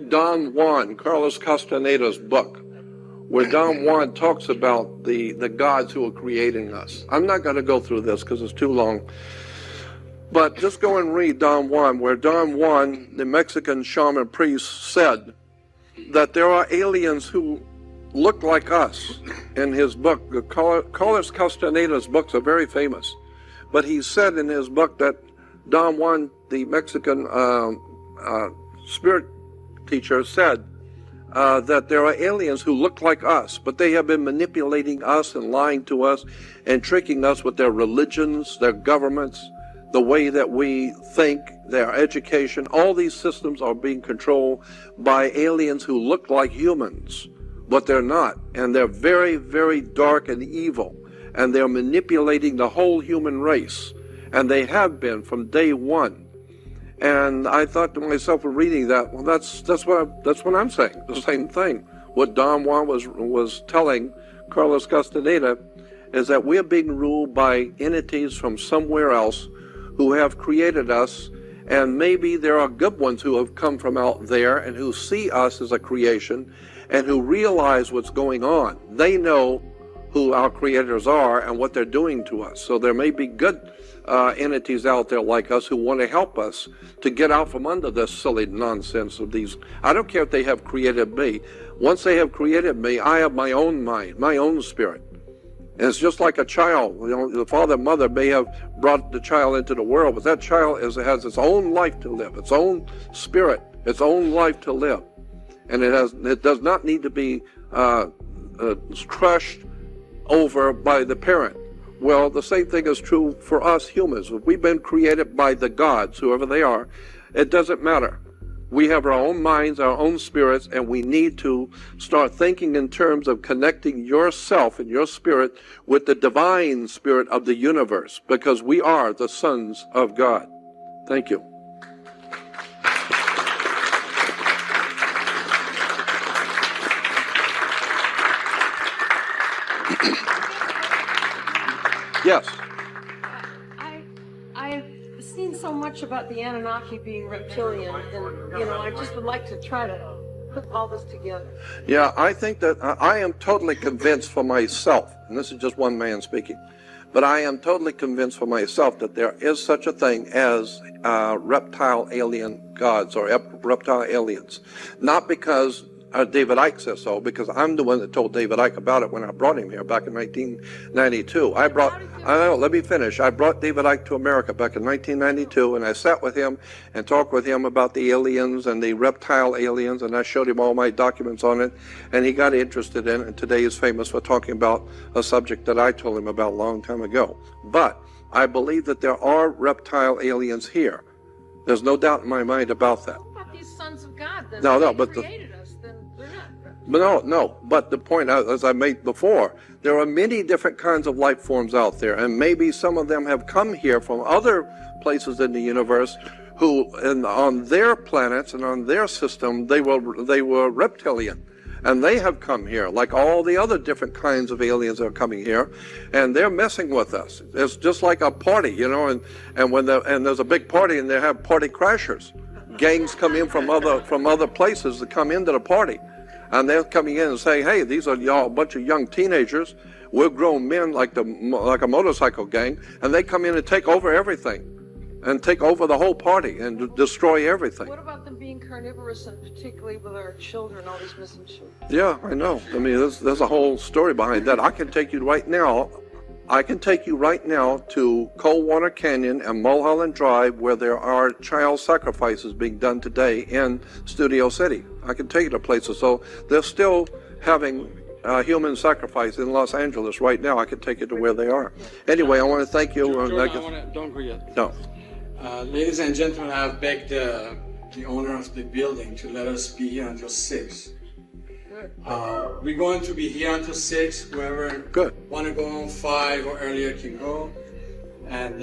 Don Juan, Carlos Castaneda's book, where Don Juan talks about the gods who are creating us. I'm not going to go through this because it's too long, but just go and read Don Juan, where Don Juan, the Mexican shaman priest, said that there are aliens who look like us. In his book, Carlos Castaneda's books are very famous, but he said in his book that Don Juan, the Mexican spirit teacher, said that there are aliens who look like us, but they have been manipulating us and lying to us and tricking us with their religions, their governments, the way that we think, their education. All these systems are being controlled by aliens who look like humans, but they're not. And they're very, very dark and evil. And they're manipulating the whole human race. And they have been from day one. And I thought to myself, reading that, well, that's what I'm saying. The same thing. What Don Juan was telling Carlos Castaneda is that we're being ruled by entities from somewhere else who have created us, and maybe there are good ones who have come from out there and who see us as a creation and who realize what's going on. They know who our creators are and what they're doing to us. So there may be good entities out there like us who want to help us to get out from under this silly nonsense of these. I don't care if they have created me. Once they have created me, I have my own mind, my own spirit. And it's just like a child. You know, the father and mother may have brought the child into the world, but that child has its own life to live, its own spirit, its own life to live. And it does not need to be crushed over by the parent. Well, the same thing is true for us humans. If we've been created by the gods, whoever they are, it doesn't matter. We have our own minds, our own spirits, and we need to start thinking in terms of connecting yourself and your spirit with the divine spirit of the universe, because we are the sons of God. Thank you. Yes. I've seen so much about the Anunnaki being reptilian, and I just would like to try to put all this together. Yeah, I think that I am totally convinced for myself, and this is just one man speaking, but I am totally convinced for myself that there is such a thing as reptile alien gods or reptile aliens. Not because David Icke says so, because I'm the one that told David Icke about it when I brought him here back in 1992. Let me finish. I brought David Icke to America back in 1992, and I sat with him and talked with him about the aliens and the reptile aliens, and I showed him all my documents on it, and he got interested in it, and today is famous for talking about a subject that I told him about a long time ago. But I believe that there are reptile aliens here. There's no doubt in my mind about that. What about these sons of God then? No, but created us, then they're not. But the point, as I made before, there are many different kinds of life forms out there, and maybe some of them have come here from other places in the universe who, and on their planets and on their system, they were reptilian. And they have come here, like all the other different kinds of aliens that are coming here, and they're messing with us. It's just like a party, you know, and there's a big party, and they have party crashers. Gangs come in from other places that come into the party, and they're coming in and say, "Hey, these are y'all, a bunch of young teenagers. We're grown men, like a motorcycle gang," and they come in and take over everything, and take over the whole party and destroy everything. What about them being carnivorous, and particularly with our children, all these missing children? Yeah, I know. I mean, there's a whole story behind that. I can take you right now. I can take you right now to Coldwater Canyon and Mulholland Drive, where there are child sacrifices being done today in Studio City. I can take you to places. So they're still having human sacrifice in Los Angeles right now. I can take you to where they are. Anyway, I want to thank you. Don't go yet. No. Ladies and gentlemen, I've begged the owner of the building to let us be here until 6. We're going to be here until 6. Whoever want to go on 5 or earlier can go. And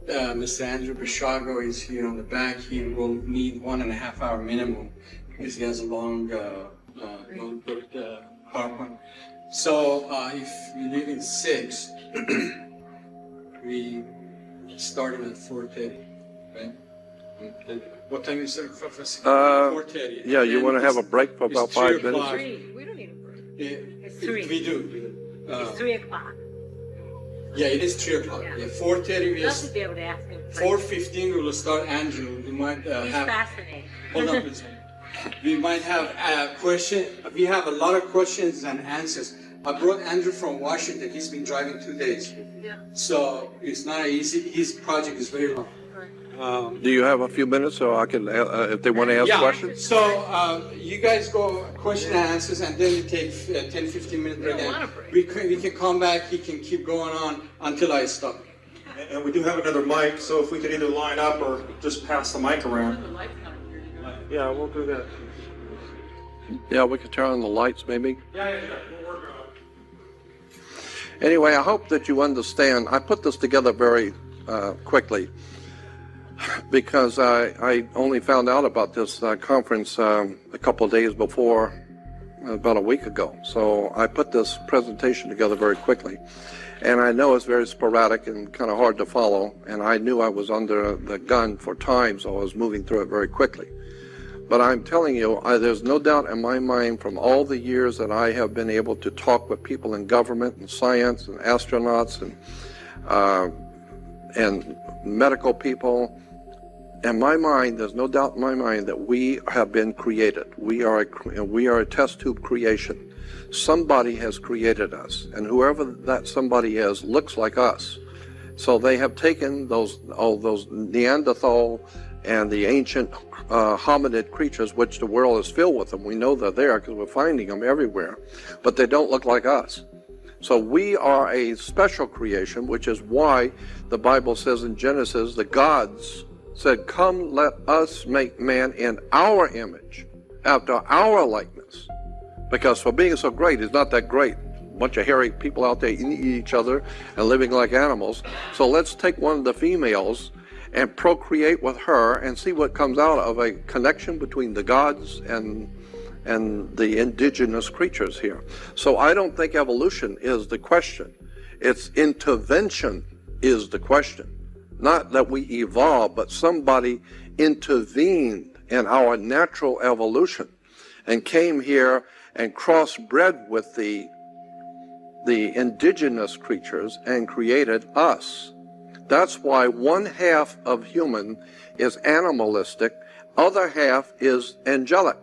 Mr. Andrew Bishago is here on the back. He will need 1.5 hour minimum because he has a long PowerPoint. So if we leave in 6, we starting at 4:30, right? What time is it? 4:30. Yeah, you want to have a break for about 5 minutes? 3. We don't need a break. It's 3. We do. It's 3 o'clock. Yeah, it is 3 o'clock. Yeah, 4:30. Love to be able to ask him. 4:15 we will start Andrew. We might He's have. fascinating. Hold on, please. We might have a question. We have a lot of questions and answers. I brought Andrew from Washington. He's been driving 2 days. Yeah. So it's not easy. His project is very long. Do you have a few minutes so I can, if they want to ask questions? So you guys go question and answers, and then we take 10-15 minute break. don't want a break. We can come back. He can keep going on until I stop. And we do have another mic, so if we could either line up or just pass the mic around. Yeah, we'll do that. Yeah, we could turn on the lights maybe. Yeah, we'll work on it. Anyway, I hope that you understand. I put this together very quickly because I only found out about this conference a couple of days before, about a week ago. So I put this presentation together very quickly. And I know it's very sporadic and kind of hard to follow. And I knew I was under the gun for time, so I was moving through it very quickly. But I'm telling you, there's no doubt in my mind from all the years that I have been able to talk with people in government and science and astronauts and medical people, in my mind, there's no doubt in my mind that we have been created. We are a test tube creation. Somebody has created us, and whoever that somebody is looks like us. So they have taken those Neanderthal and the ancient hominid creatures, which the world is filled with them. We know they're there because we're finding them everywhere, but they don't look like us. So we are a special creation, which is why the Bible says in Genesis, the gods said, "Come, let us make man in our image, after our likeness." Because for being so great, he's not that great. A bunch of hairy people out there eating each other and living like animals. So let's take one of the females and procreate with her and see what comes out of a connection between the gods and the indigenous creatures here. So I don't think evolution is the question. It's intervention is the question. Not that we evolved, but somebody intervened in our natural evolution and came here and crossbred with the indigenous creatures and created us. That's why one half of human is animalistic, other half is angelic.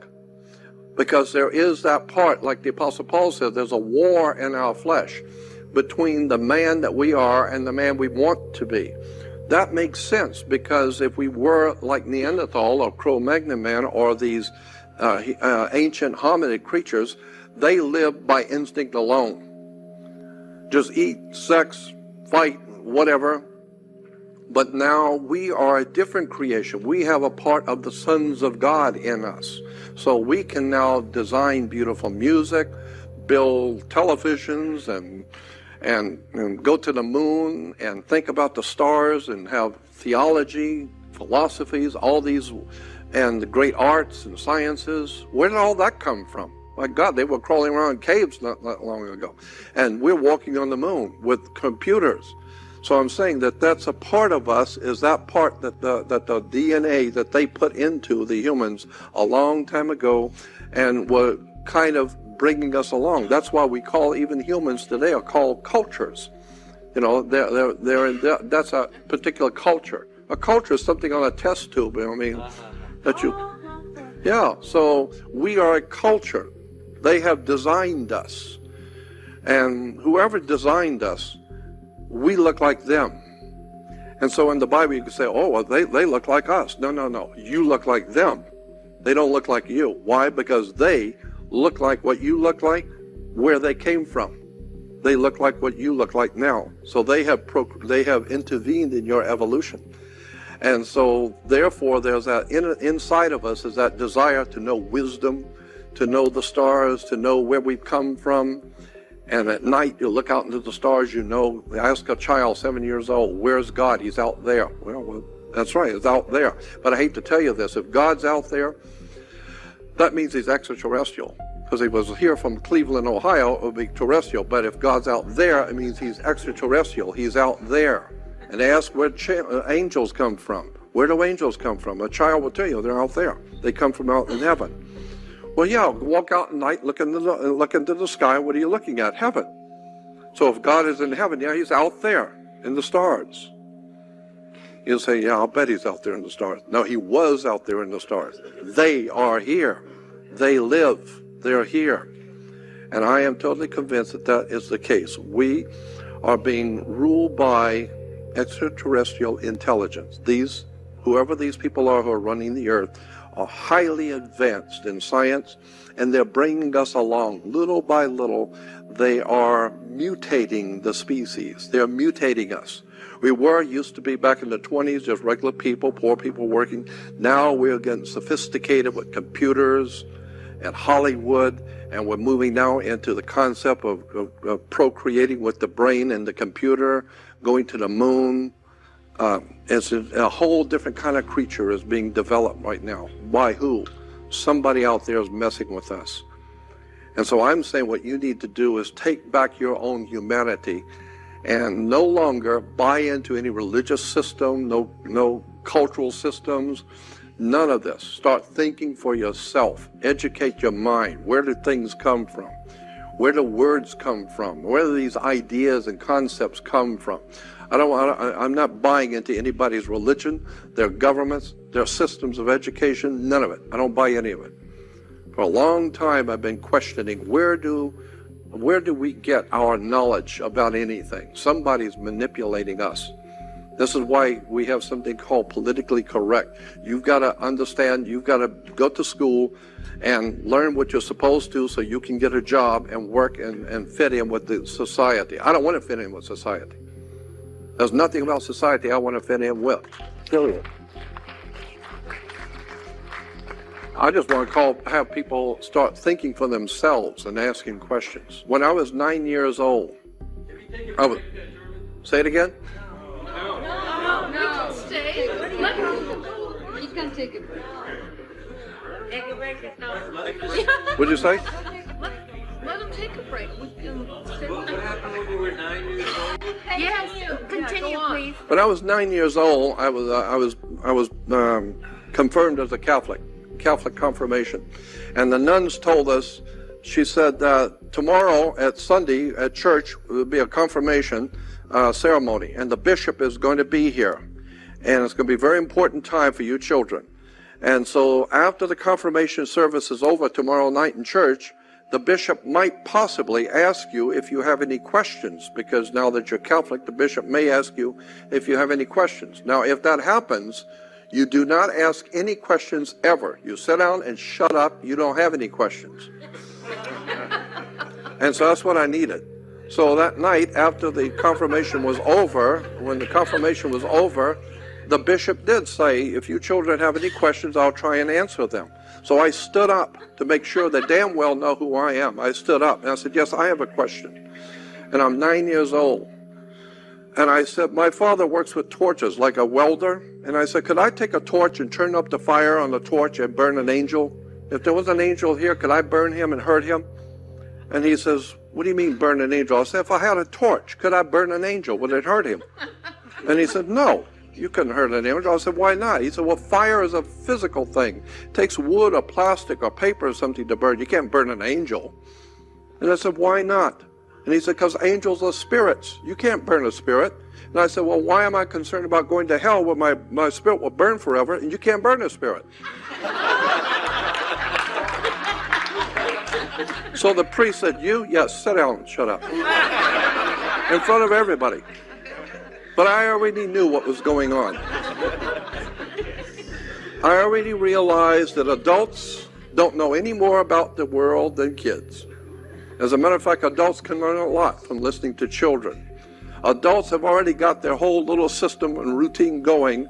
Because there is that part, like the Apostle Paul said, there's a war in our flesh between the man that we are and the man we want to be. That makes sense, because if we were like Neanderthal or Cro-Magnon man or these ancient hominid creatures, they live by instinct alone. Just eat, sex, fight, whatever. But now we are a different creation. We have a part of the sons of God in us. So we can now design beautiful music, build televisions, and go to the moon and think about the stars and have theology philosophies, all these, and the great arts and sciences. Where did all that come from? My God, they were crawling around caves not long ago. And we're walking on the moon with computers. So I'm saying that that's a part of us, is that part that the DNA that they put into the humans a long time ago and were kind of bringing us along. That's why we call even humans today are called cultures. You know, that's a particular culture. A culture is something on a test tube, I mean, that you, yeah, so we are a culture. They have designed us. And whoever designed us, we look like them. And so in the Bible you can say, oh, well, they look like us. No, no, no. You look like them. They don't look like you. Why? Because they look like what you look like, where they came from. They look like what you look like now. So they have intervened in your evolution. And so therefore there's that inside of us is that desire to know wisdom, to know the stars, to know where we've come from. And at night you look out into the stars, you know, ask a child 7 years old, where's God? He's out there. Well, that's right, he's out there. But I hate to tell you this, if God's out there, that means he's extraterrestrial. Because he was here from Cleveland, Ohio, it would be terrestrial. But if God's out there, it means he's extraterrestrial. He's out there. And ask where angels come from. Where do angels come from? A child will tell you they're out there. They come from out in heaven. Well, yeah, walk out at night, look into the sky. What are you looking at? Heaven. So if God is in heaven, yeah, he's out there in the stars. You'll say, yeah, I'll bet he's out there in the stars. No, he was out there in the stars. They are here. They live. They're here. And I am totally convinced that that is the case. We are being ruled by extraterrestrial intelligence. Whoever these people are who are running the earth, are highly advanced in science, and they're bringing us along little by little. They are mutating the species. They're mutating us. We used to be back in the 20s, just regular people, poor people working. Now we're getting sophisticated with computers and Hollywood, and we're moving now into the concept of procreating with the brain and the computer, going to the moon. It's a whole different kind of creature is being developed right now. By who? Somebody out there is messing with us. And so I'm saying what you need to do is take back your own humanity and no longer buy into any religious system, no cultural systems, none of this. Start thinking for yourself. Educate your mind. Where do things come from? Where do words come from? Where do these ideas and concepts come from? I'm not buying into anybody's religion, their governments, their systems of education, none of it. I don't buy any of it. For a long time I've been questioning where do we get our knowledge about anything? Somebody's manipulating us. This is why we have something called politically correct. You've got to understand, you've got to go to school and learn what you're supposed to so you can get a job and work and fit in with the society. I don't want to fit in with society. There's nothing about society I want to fit in with. Period. I just want to have people start thinking for themselves and asking questions. When I was 9 years old, say it again? No. Stay. He's going to take a break. Take a break. What'd you say? Let him take a break. What happened when you were 9 years old? Yes, continue, please. When I was 9 years old, I was confirmed as a Catholic confirmation, and the nuns told us. She said tomorrow at Sunday at church will be a confirmation ceremony, and the bishop is going to be here, and it's going to be a very important time for you children. And so after the confirmation service is over tomorrow night in church, the bishop might possibly ask you if you have any questions, because now that you're Catholic, the bishop may ask you if you have any questions. Now, if that happens, you do not ask any questions ever. You sit down and shut up. You don't have any questions. And so that's what I needed. So that night, after the confirmation was over, when the confirmation was over, the bishop did say, if you children have any questions, I'll try and answer them. So I stood up to make sure they damn well know who I am. I stood up and I said, yes, I have a question. And I'm 9 years old. And I said, my father works with torches like a welder. And I said, could I take a torch and turn up the fire on the torch and burn an angel? If there was an angel here, could I burn him and hurt him? And he says, what do you mean burn an angel? I said, if I had a torch, could I burn an angel? Would it hurt him? And he said, no, you couldn't hurt an angel. I said, why not? He said, well, fire is a physical thing. It takes wood or plastic or paper or something to burn. You can't burn an angel. And I said, why not? And he said, because angels are spirits. You can't burn a spirit. And I said, well, why am I concerned about going to hell where my spirit will burn forever and you can't burn a spirit? So the priest said, you? Yes, sit down, shut up. In front of everybody. But I already knew what was going on. I already realized that adults don't know any more about the world than kids. As a matter of fact, adults can learn a lot from listening to children. Adults have already got their whole little system and routine going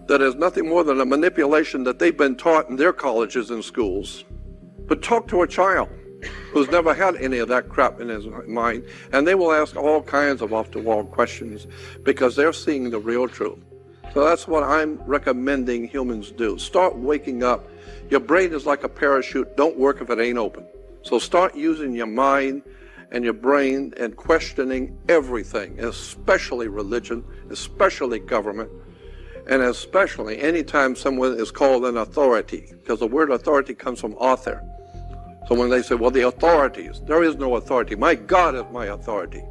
that is nothing more than a manipulation that they've been taught in their colleges and schools. But talk to a child who's never had any of that crap in his mind, and they will ask all kinds of off-the-wall questions because they're seeing the real truth. So that's what I'm recommending humans do. Start waking up. Your brain is like a parachute. Don't work if it ain't open. So start using your mind and your brain and questioning everything, especially religion, especially government, and especially anytime someone is called an authority, because the word authority comes from author. So when they say, well, the authorities, there is no authority. My God is my authority.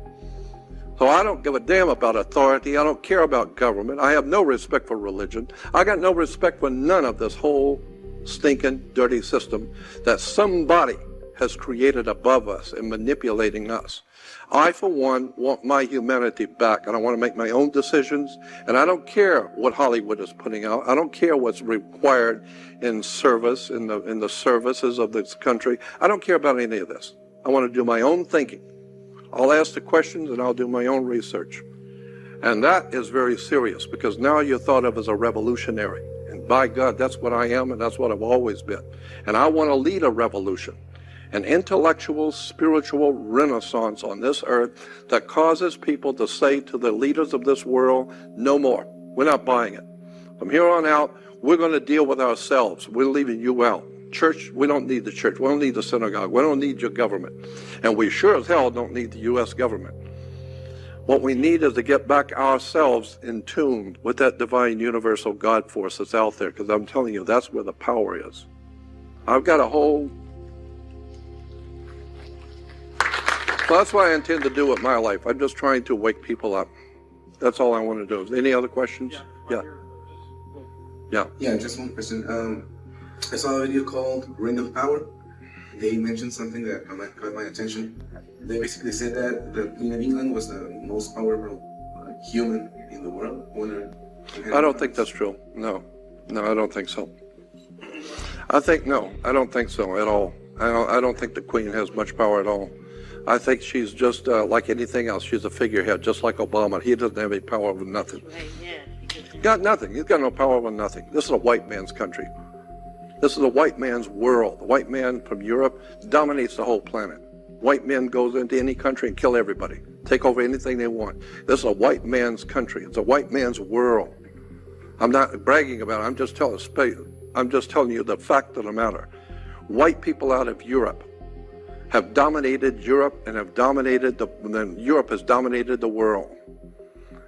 So I don't give a damn about authority. I don't care about government. I have no respect for religion. I got no respect for none of this whole stinking, dirty system that somebody has created above us and manipulating us. I, for one, want my humanity back, and I want to make my own decisions, and I don't care what Hollywood is putting out. I don't care what's required in service, in the services of this country. I don't care about any of this. I want to do my own thinking. I'll ask the questions, and I'll do my own research. And that is very serious, because now you're thought of as a revolutionary. And by God, that's what I am, and that's what I've always been. And I want to lead a revolution. An intellectual, spiritual renaissance on this earth that causes people to say to the leaders of this world, no more. We're not buying it. From here on out, we're going to deal with ourselves. We're leaving you out. Church, we don't need the church. We don't need the synagogue. We don't need your government. And we sure as hell don't need the U.S. government. What we need is to get back ourselves in tune with that divine universal God force that's out there, because I'm telling you, that's where the power is. I've got a whole... So that's what I intend to do with my life. I'm just trying to wake people up. That's all I want to do. Any other questions? Yeah. Yeah, just one question. I saw a video called Ring of Power. They mentioned something that caught my attention. They basically said that the Queen of England was the most powerful human in the world. I don't think that's true. No, I don't think so. I don't think so at all. I don't think the Queen has much power at all. I think she's just like anything else. She's a figurehead, just like Obama. He doesn't have any power over nothing. Got nothing. He's got no power over nothing. This is a white man's country. This is a white man's world. The white man from Europe dominates the whole planet. White men goes into any country and kill everybody, take over anything they want. This is a white man's country. It's a white man's world. I'm not bragging about it. I'm just telling you the fact of the matter. White people out of Europe have dominated Europe and then Europe has dominated the world.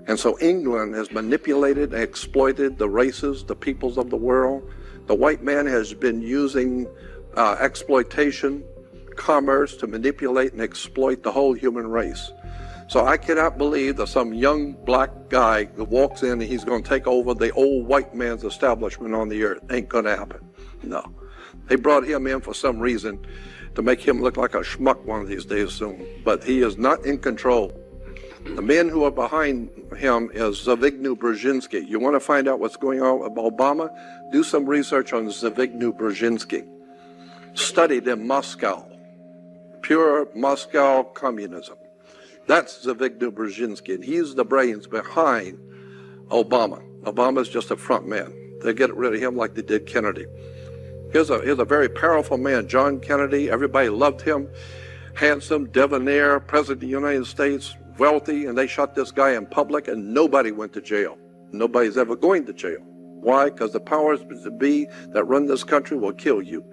And so England has manipulated and exploited the races, the peoples of the world. The white man has been using exploitation, commerce to manipulate and exploit the whole human race. So I cannot believe that some young black guy that walks in and he's going to take over the old white man's establishment on the earth. Ain't going to happen. No. They brought him in for some reason to make him look like a schmuck one of these days soon. But he is not in control. The men who are behind him is Zbigniew Brzezinski. You want to find out what's going on with Obama? Do some research on Zbigniew Brzezinski. Studied in Moscow. Pure Moscow communism. That's Zbigniew Brzezinski, and he's the brains behind Obama. Obama's just a front man. They get rid of him like they did Kennedy. Here's a very powerful man, John Kennedy. Everybody loved him. Handsome, debonair, President of the United States, wealthy, and they shot this guy in public, and nobody went to jail. Nobody's ever going to jail. Why? Because the powers that be that run this country will kill you.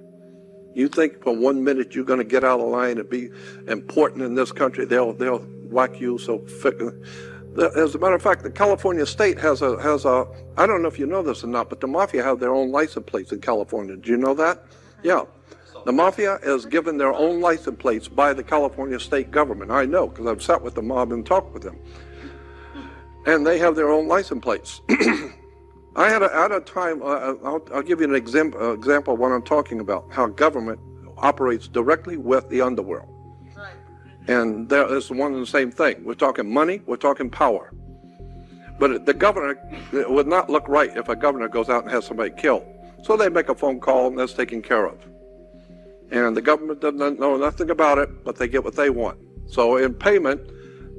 You think for 1 minute you're going to get out of line and be important in this country, they'll whack you so as a matter of fact, the California state has a, I don't know if you know this or not, but the mafia have their own license plates in California. Do you know that? Yeah. The mafia is given their own license plates by the California state government. I know, because I've sat with the mob and talked with them. And they have their own license plates. I had a time, I'll give you an example of what I'm talking about, how government operates directly with the underworld. And there is one and the same thing. We're talking money, we're talking power. But the governor, it would not look right if a governor goes out and has somebody killed. So they make a phone call and that's taken care of. And the government doesn't know nothing about it, but they get what they want. So in payment,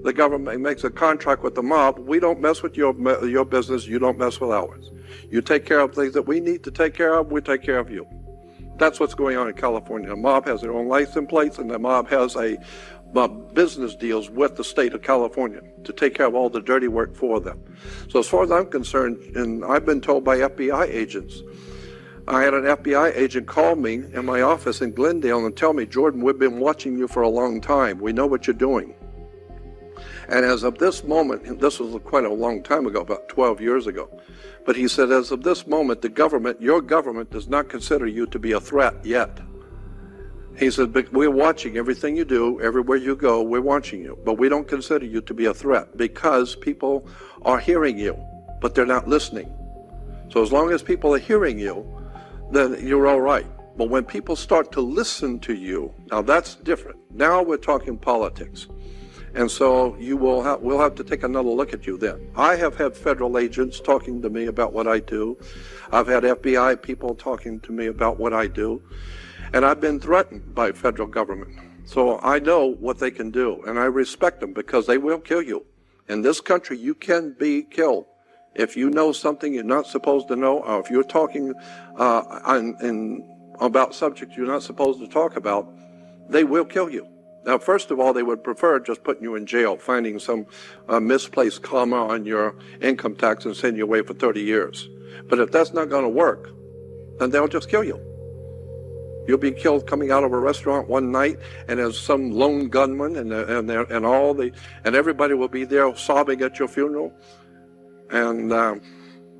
the government makes a contract with the mob. We don't mess with your business, you don't mess with ours. You take care of things that we need to take care of, we take care of you. That's what's going on in California. The mob has their own license plates, and the mob has business deals with the state of California to take care of all the dirty work for them. So as far as I'm concerned, and I've been told by FBI agents, I had an FBI agent call me in my office in Glendale and tell me, Jordan, we've been watching you for a long time. We know what you're doing. And as of this moment, this was quite a long time ago, about 12 years ago, but he said, as of this moment, the government, your government, does not consider you to be a threat yet. He said, but we're watching everything you do, everywhere you go, we're watching you, but we don't consider you to be a threat because people are hearing you, but they're not listening. So as long as people are hearing you, then you're all right. But when people start to listen to you, now that's different. Now we're talking politics. And so we'll have to take another look at you then. I have had federal agents talking to me about what I do. I've had FBI people talking to me about what I do. And I've been threatened by federal government. So I know what they can do, and I respect them because they will kill you. In this country, you can be killed. If you know something you're not supposed to know, or if you're talking about subjects you're not supposed to talk about, they will kill you. Now, first of all, they would prefer just putting you in jail, finding some misplaced comma on your income tax and send you away for 30 years. But if that's not going to work, then they'll just kill you. You'll be killed coming out of a restaurant one night, and there's some lone gunman, and everybody will be there sobbing at your funeral. And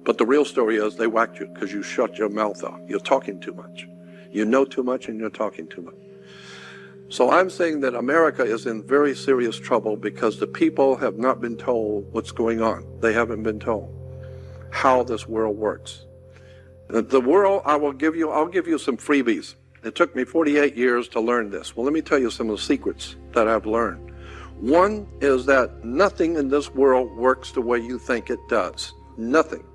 but the real story is they whacked you because you shut your mouth off. You're talking too much. You know too much, and you're talking too much. So I'm saying that America is in very serious trouble because the people have not been told what's going on. They haven't been told how this world works. The world, I'll give you some freebies. It took me 48 years to learn this. Well, let me tell you some of the secrets that I've learned. One is that nothing in this world works the way you think it does. Nothing.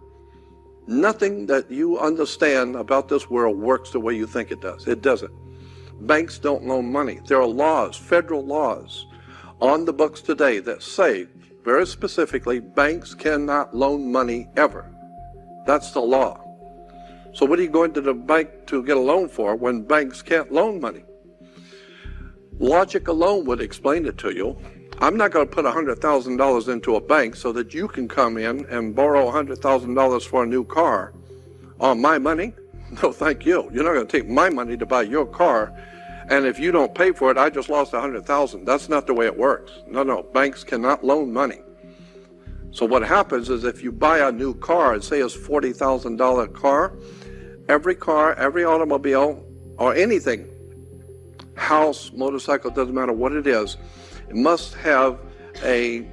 Nothing that you understand about this world works the way you think it does. It doesn't. Banks don't loan money. There are laws, federal laws, on the books today that say, very specifically, banks cannot loan money ever. That's the law. So what are you going to the bank to get a loan for when banks can't loan money? Logic alone would explain it to you. I'm not going to put $100,000 into a bank so that you can come in and borrow $100,000 for a new car on my money. No, thank you. You're not going to take my money to buy your car, and if you don't pay for it, I just lost $100,000. That's not the way it works. No, banks cannot loan money. So what happens is if you buy a new car, and say it's $40,000 car, every automobile, or anything, house, motorcycle, doesn't matter what it is, it must have an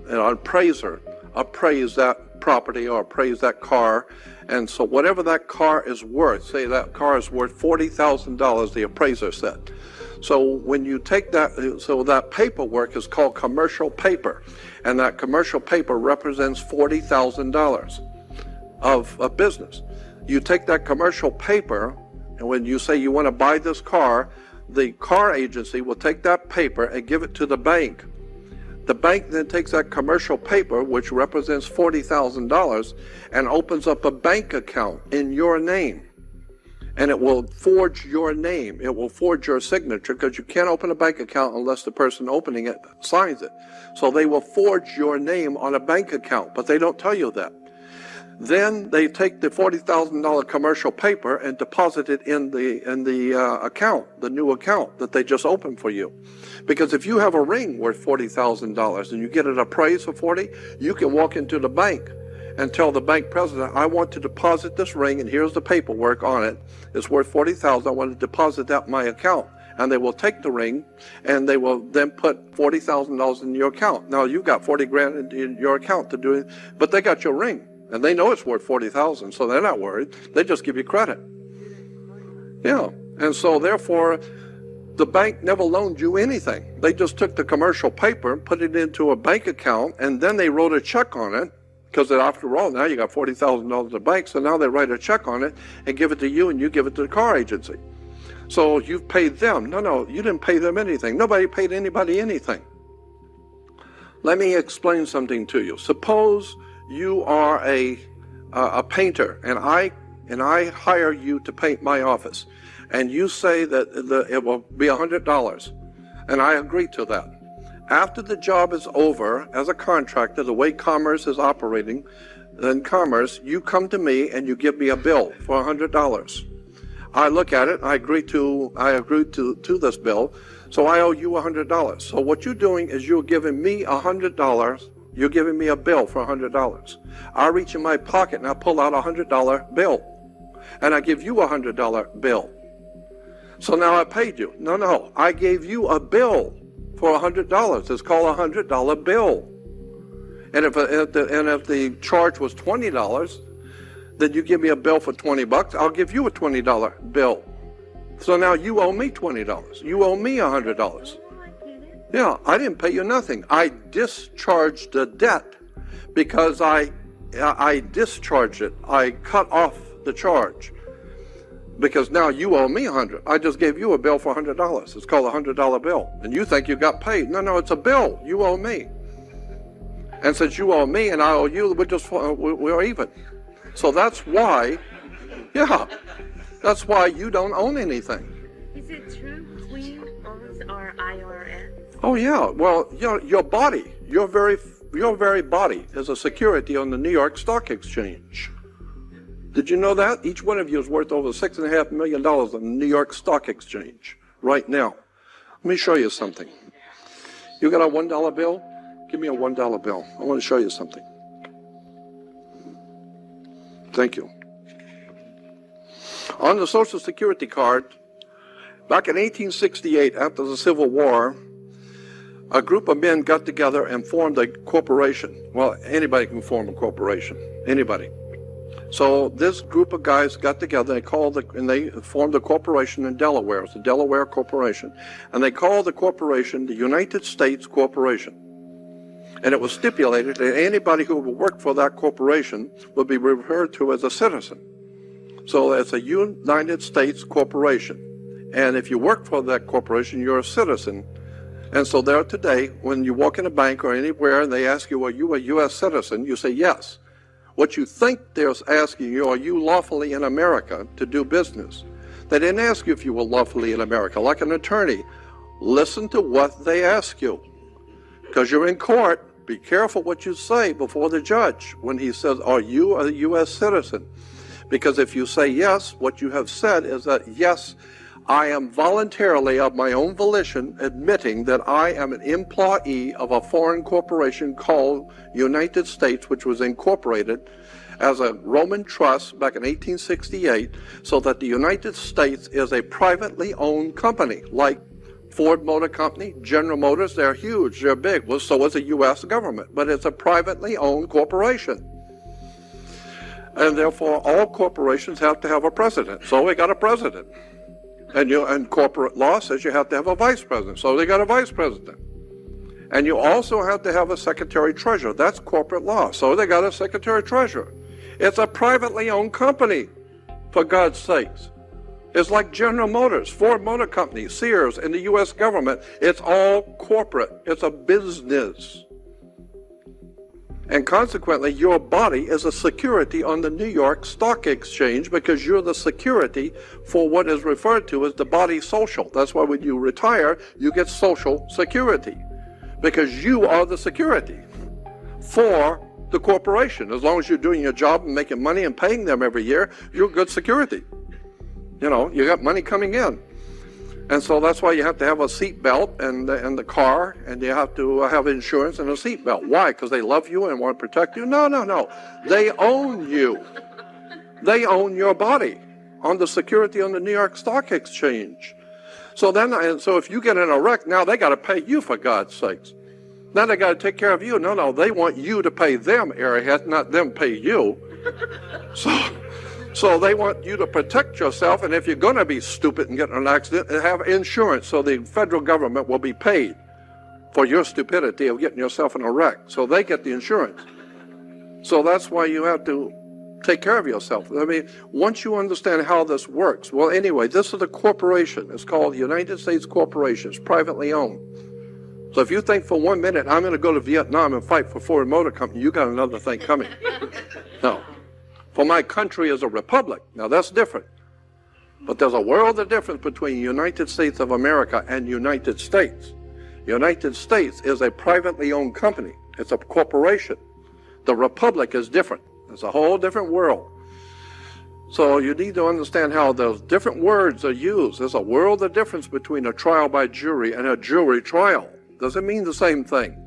appraiser appraise that property or appraise that car. And so whatever that car is worth, say that car is worth $40,000, the appraiser said. So when you take that, so that paperwork is called commercial paper, and that commercial paper represents $40,000 of a business. You take that commercial paper, and when you say you want to buy this car, the car agency will take that paper and give it to the bank. The bank then takes that commercial paper, which represents $40,000, and opens up a bank account in your name. and it will forge your name. It will forge your signature, because you can't open a bank account unless the person opening it signs it. So they will forge your name on a bank account, but they don't tell you that. Then they take the $40,000 commercial paper and deposit it in the account, the new account that they just opened for you. Because if you have a ring worth $40,000 and you get it appraised for 40, you can walk into the bank and tell the bank president, I want to deposit this ring, and here's the paperwork on it. It's worth $40,000. I want to deposit that in my account. And they will take the ring, and they will then put $40,000 in your account. Now you've got 40 grand in your account to do it, but they got your ring, and they know it's worth 40,000, so they're not worried. They just give you credit. Yeah, and so therefore, the bank never loaned you anything. They just took the commercial paper, put it into a bank account, and then they wrote a check on it. Because after all, now you got $40,000 in the bank, so now they write a check on it and give it to you, and you give it to the car agency. So you've paid them. No, you didn't pay them anything. Nobody paid anybody anything. Let me explain something to you. Suppose you are a painter, and I hire you to paint my office, and you say that it will be $100, and I agree to that. After the job is over, as a contractor, the way commerce is operating, in commerce, you come to me and you give me a bill for $100. I look at it, I agree to this bill, so I owe you $100. So what you're doing is you're giving me $100. You're giving me a bill for $100. I reach in my pocket and I pull out a $100 bill, and I give you a $100 bill. So now I paid you. No, I gave you a bill for $100. It's called a $100 bill. And if the charge was $20, then you give me a bill for $20. I'll give you a $20 bill. So now you owe me $20. You owe me $100. Yeah, I didn't pay you nothing. I discharged the debt because I discharged it. I cut off the charge. Because now you owe me $100. I just gave you a bill for $100. It's called a $100 bill. And you think you got paid. No, it's a bill. You owe me. And since you owe me and I owe you, we're even. So that's why, that's why you don't own anything. Is it true Queen owns our IRS? Oh yeah. Well, your body, your very body is a security on the New York Stock Exchange. Did you know that? Each one of you is worth over $6.5 million on the New York Stock Exchange right now. Let me show you something. You got a $1 bill? Give me a $1 bill. I want to show you something. Thank you. On the Social Security card, back in 1868, after the Civil War, a group of men got together and formed a corporation. Well, anybody can form a corporation. Anybody. So this group of guys got together and they formed a corporation in Delaware. It's a Delaware corporation. And they called the corporation the United States Corporation. And it was stipulated that anybody who would work for that corporation would be referred to as a citizen. So it's a United States Corporation. And if you work for that corporation, you're a citizen. And so there today, when you walk in a bank or anywhere and they ask you, are you a U.S. citizen? You say yes. What you think they're asking you, are you lawfully in America to do business? They didn't ask you if you were lawfully in America. Like an attorney, listen to what they ask you. Because you're in court, be careful what you say before the judge when he says, are you a U.S. citizen? Because if you say yes, what you have said is that, yes, I am voluntarily, of my own volition, admitting that I am an employee of a foreign corporation called United States, which was incorporated as a Roman trust back in 1868, so that the United States is a privately owned company, like Ford Motor Company, General Motors. They're huge, they're big. Well, so is the U.S. government, but it's a privately owned corporation. And therefore, all corporations have to have a president. So we got a president. And corporate law says you have to have a vice president. So they got a vice president. And you also have to have a secretary-treasurer. That's corporate law. So they got a secretary-treasurer. It's a privately owned company, for God's sakes. It's like General Motors, Ford Motor Company, Sears, and the U.S. government. It's all corporate. It's a business. And consequently, your body is a security on the New York Stock Exchange because you're the security for what is referred to as the body social. That's why when you retire, you get Social Security because you are the security for the corporation. As long as you're doing your job and making money and paying them every year, you're good security. You know, you got money coming in. And so that's why you have to have a seat belt and the car, and you have to have insurance and a seat belt. Why? Because they love you and want to protect you? No, no, no. They own you. They own your body on the security on the New York Stock Exchange. So if you get in a wreck, now they got to pay you, for God's sakes. Now they got to take care of you. No, they want you to pay them, airhead, not them pay you. So they want you to protect yourself, and if you're going to be stupid and get in an accident, have insurance so the federal government will be paid for your stupidity of getting yourself in a wreck. So they get the insurance. So that's why you have to take care of yourself. I mean, once you understand how this works, well, anyway, this is a corporation. It's called United States Corporation. It's privately owned. So if you think for 1 minute, I'm going to go to Vietnam and fight for Ford Motor Company, you got another thing coming. No. For my country is a republic. Now that's different. But there's a world of difference between United States of America and United States. United States is a privately owned company. It's a corporation. The republic is different. It's a whole different world. So you need to understand how those different words are used. There's a world of difference between a trial by jury and a jury trial. Doesn't mean the same thing.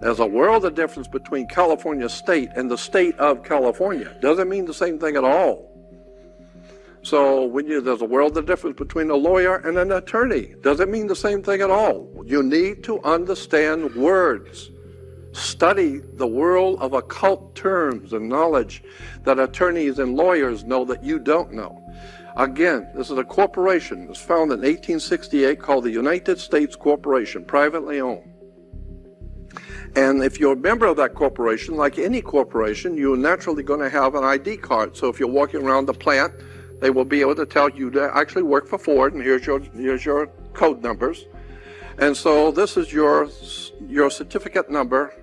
There's a world of difference between California state and the state of California. Doesn't mean the same thing at all. So there's a world of difference between a lawyer and an attorney. Doesn't mean the same thing at all. You need to understand words. Study the world of occult terms and knowledge that attorneys and lawyers know that you don't know. Again, this is a corporation. It was founded in 1868 called the United States Corporation, privately owned. And if you're a member of that corporation, like any corporation, you're naturally going to have an ID card. So if you're walking around the plant, they will be able to tell you to actually work for Ford, and here's your code numbers. And so this is your certificate number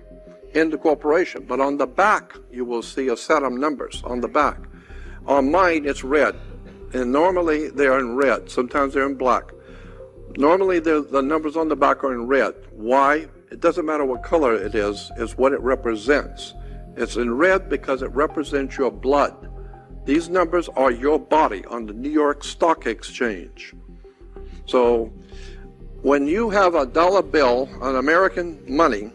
in the corporation. But on the back, you will see a set of numbers on the back. On mine, it's red. And normally they're in red. Sometimes they're in black. Normally the numbers on the back are in red. Why? It doesn't matter what color it is, it's what it represents. It's in red because it represents your blood. These numbers are your body on the New York Stock Exchange. So when you have a dollar bill, an American money,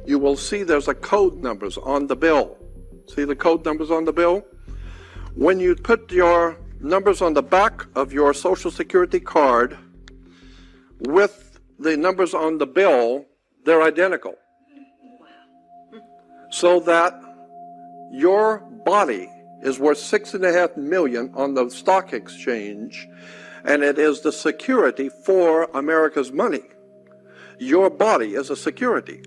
you will see there's a code numbers on the bill. See the code numbers on the bill? When you put your numbers on the back of your Social Security card with the numbers on the bill, they're identical. So that your body is worth $6.5 million on the stock exchange, and it is the security for America's money. Your body is a security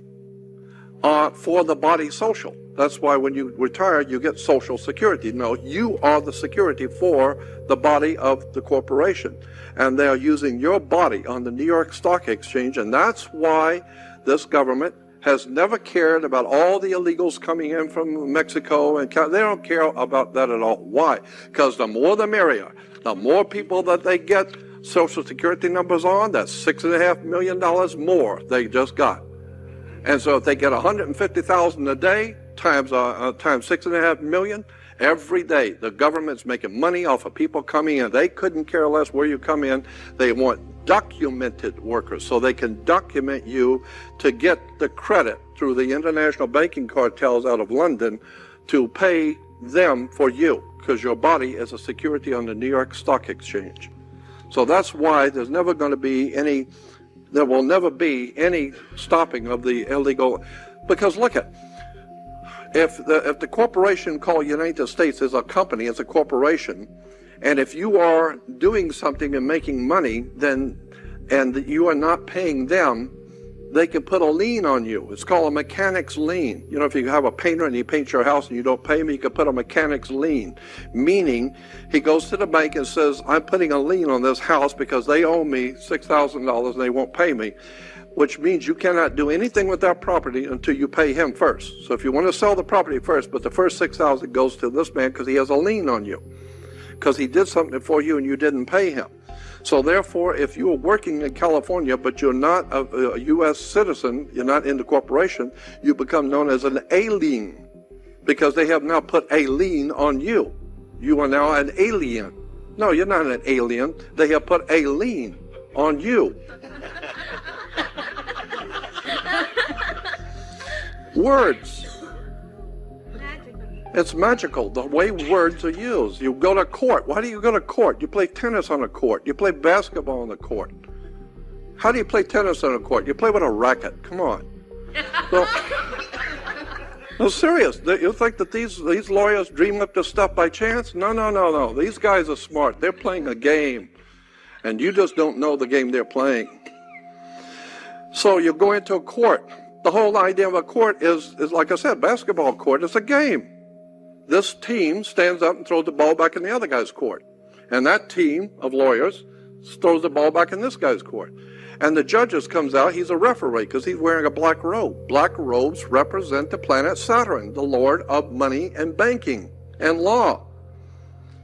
for the body social. That's why when you retire, you get Social Security. No, you are the security for the body of the corporation. And they are using your body on the New York Stock Exchange, and that's why this government has never cared about all the illegals coming in from Mexico, and they don't care about that at all. Why? Because the more the merrier. The more people that they get Social Security numbers on, that's $6.5 million more they just got. And so if they get 150,000 a day times 6.5 million every day, the government's making money off of people coming in. They couldn't care less where you come in. They want documented workers, so they can document you to get the credit through the international banking cartels out of London to pay them for you, because your body is a security on the New York Stock Exchange. So that's why there will never be any stopping of the illegal, because look at, if the corporation called United States is a company, it's a corporation, and if you are doing something and making money, and you are not paying them, they can put a lien on you. It's called a mechanic's lien. You know, if you have a painter and he paints your house and you don't pay him, he can put a mechanic's lien. Meaning, he goes to the bank and says, I'm putting a lien on this house because they owe me $6,000 and they won't pay me. which means you cannot do anything with that property until you pay him first. So if you want to sell the property first, but the first $6,000 goes to this man because he has a lien on you, because he did something for you and you didn't pay him. So therefore, if you are working in California, but you're not a U.S. citizen, you're not in the corporation, you become known as an alien, because they have now put a lien on you. You are now an alien. No, you're not an alien. They have put a lien on you. Words. It's magical, the way words are used. You go to court. Why do you go to court? You play tennis on a court. You play basketball on the court. How do you play tennis on a court? You play with a racket. Come on. So, no, serious. You think that these lawyers dream up this stuff by chance? No. These guys are smart. They're playing a game. And you just don't know the game they're playing. So you go into a court. The whole idea of a court is like I said, basketball court is a game. This team stands up and throws the ball back in the other guy's court. And that team of lawyers throws the ball back in this guy's court. And the judges comes out, he's a referee because he's wearing a black robe. Black robes represent the planet Saturn, the lord of money and banking and law.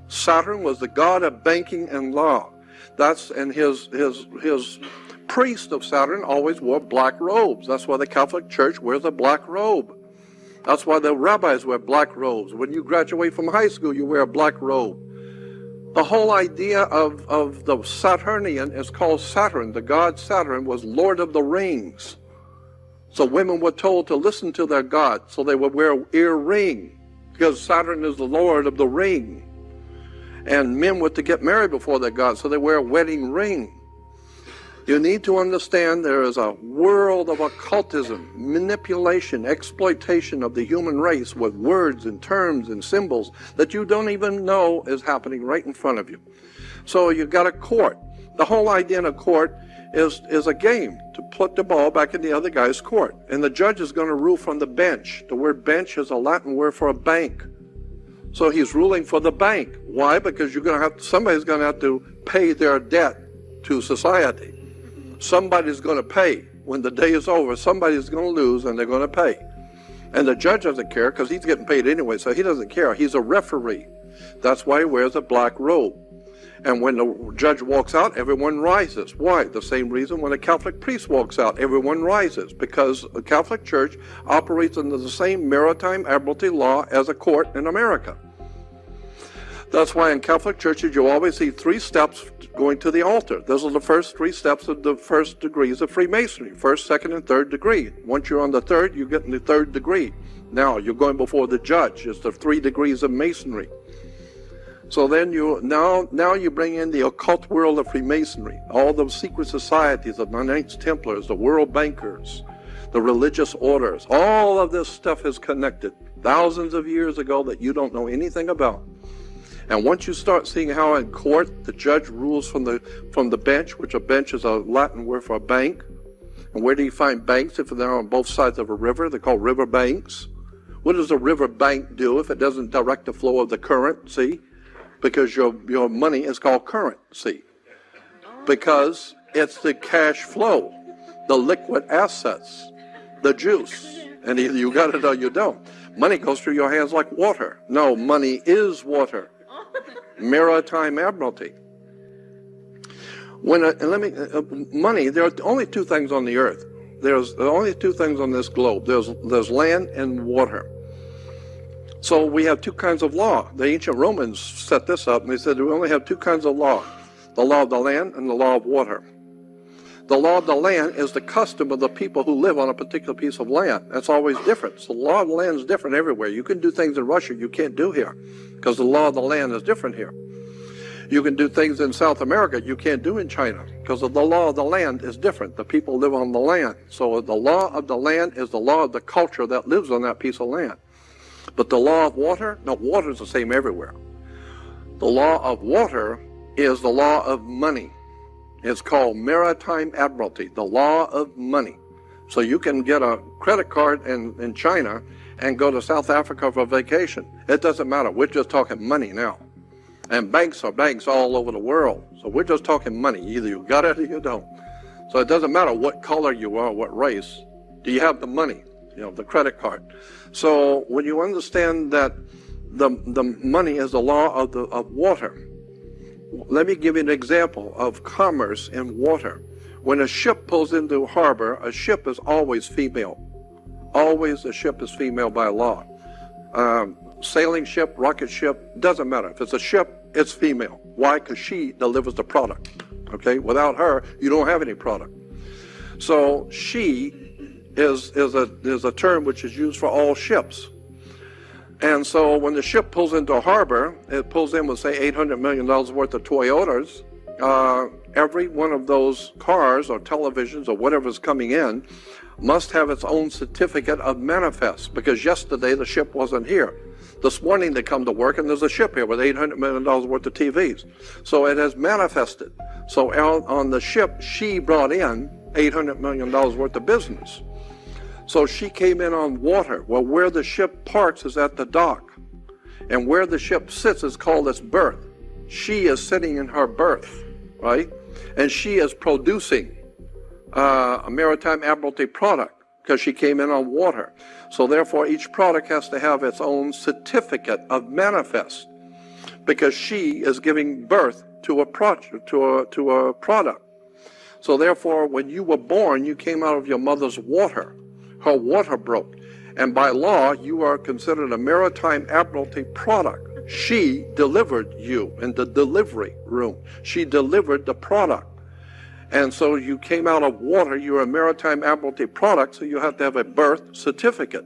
Saturn was the god of banking and law. And his priest of Saturn always wore black robes. That's why the Catholic Church wears a black robe. That's why the rabbis wear black robes. When you graduate from high school, you wear a black robe. The whole idea of the Saturnian is called Saturn. The god Saturn was Lord of the Rings. So women were told to listen to their god, so they would wear an ear ring, because Saturn is the Lord of the Ring. And men were to get married before their god, so they wear a wedding ring. You need to understand there is a world of occultism, manipulation, exploitation of the human race with words and terms and symbols that you don't even know is happening right in front of you. So you got a court. The whole idea in a court is a game to put the ball back in the other guy's court. And the judge is going to rule from the bench. The word bench is a Latin word for a bank. So he's ruling for the bank. Why? Because somebody's going to have to pay their debt to society. Somebody's going to pay. When the day is over, somebody's going to lose and they're going to pay. And the judge doesn't care because he's getting paid anyway, so he doesn't care. He's a referee. That's why he wears a black robe. And when the judge walks out, everyone rises. Why? The same reason when a Catholic priest walks out, everyone rises. Because the Catholic Church operates under the same Maritime Admiralty law as a court in America. That's why in Catholic churches you always see 3 steps going to the altar. Those are the first 3 steps of the first degrees of Freemasonry. 1st, 2nd, and 3rd degree. Once you're on the 3rd, you get in the 3rd degree. Now you're going before the judge. It's the 3 degrees of Masonry. So then now you bring in the occult world of Freemasonry. All the secret societies of the Knights Templars, the world bankers, the religious orders. All of this stuff is connected thousands of years ago that you don't know anything about. And once you start seeing how in court the judge rules from the bench, which a bench is a Latin word for a bank. And where do you find banks if they're on both sides of a river? They're called river banks. What does a river bank do if it doesn't direct the flow of the currency? Because your money is called currency. Because it's the cash flow, the liquid assets, the juice. And either you got it or you don't. Money goes through your hands like water. No, money is water. Maritime Admiralty. Money, there are only 2 things on the earth. There are only 2 things on this globe. There's land and water. So we have 2 kinds of law. The ancient Romans set this up and they said we only have 2 kinds of law. The law of the land and the law of water. The law of the land is the custom of the people who live on a particular piece of land. That's always different. So the law of the land is different everywhere. You can do things in Russia you can't do here because the law of the land is different here. You can do things in South America you can't do in China because the law of the land is different. The people live on the land. So the law of the land is the law of the culture that lives on that piece of land. But the law of water, no, water is the same everywhere. The law of water is the law of money. It's called Maritime Admiralty, the law of money. So you can get a credit card in China and go to South Africa for vacation. It doesn't matter. We're just talking money now. And banks are banks all over the world. So we're just talking money. Either you got it or you don't. So it doesn't matter what color you are, what race. Do you have the money? The credit card. So when you understand that the money is the law of water, let me give you an example of commerce in water. When a ship pulls into a harbor, a ship is always female. Always a ship is female by law. Sailing ship, rocket ship, doesn't matter. If it's a ship, it's female. Why? Because she delivers the product. Okay? Without her, you don't have any product. So she is a term which is used for all ships. And so when the ship pulls into a harbor, it pulls in with, say, $800 million worth of Toyotas. Every one of those cars or televisions or whatever's coming in must have its own certificate of manifest, because yesterday the ship wasn't here. This morning they come to work and there's a ship here with $800 million worth of TVs. So it has manifested. So on the ship, she brought in $800 million worth of business. So she came in on water. Well, where the ship parks is at the dock. And where the ship sits is called its berth. She is sitting in her berth, right? And she is producing a Maritime Admiralty product because she came in on water. So therefore, each product has to have its own certificate of manifest, because she is giving birth to a product. So therefore, when you were born, you came out of your mother's water. Her water broke. And by law, you are considered a Maritime Admiralty product. She delivered you in the delivery room. She delivered the product. And so you came out of water, you're a Maritime Admiralty product, so you have to have a birth certificate.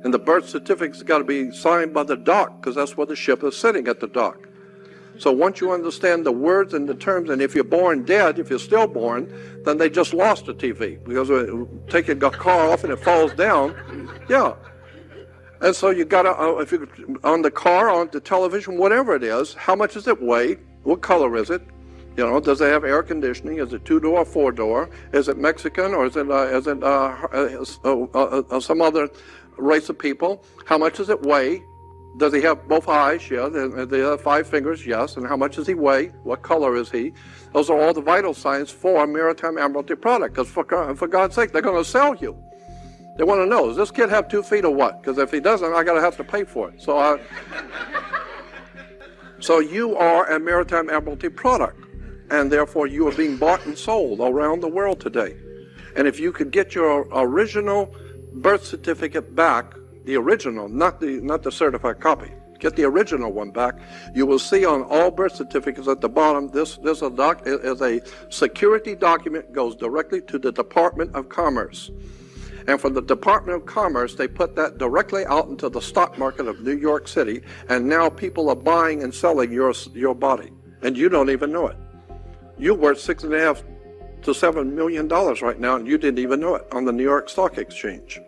And the birth certificate's got to be signed by the dock, because that's where the ship is sitting, at the dock. So once you understand the words and the terms, and if you're born dead, if you're still born, then they just lost the TV, because take a car off and it falls down. Yeah. And so you got to, if you on the car, on the television, whatever it is, how much does it weigh? What color is it? Does it have air conditioning? Is it 2-door, 4-door? Is it Mexican, or is it some other race of people? How much does it weigh? Does he have both eyes? Yeah. Does he have 5 fingers? Yes. And how much does he weigh? What color is he? Those are all the vital signs for a Maritime Admiralty product, because for God's sake, they're going to sell you. They want to know, does this kid have 2 feet or what? Because if he doesn't, I got to have to pay for it. So you are a Maritime Admiralty product, and therefore you are being bought and sold around the world today. And if you could get your original birth certificate back, the original, not the certified copy, get the original one back, you will see on all birth certificates at the bottom, this is a security document, goes directly to the Department of Commerce. And from the Department of Commerce, they put that directly out into the stock market of New York City, and now people are buying and selling your body, and you don't even know it. You're worth $6.5 to $7 million right now, and you didn't even know it on the New York Stock Exchange.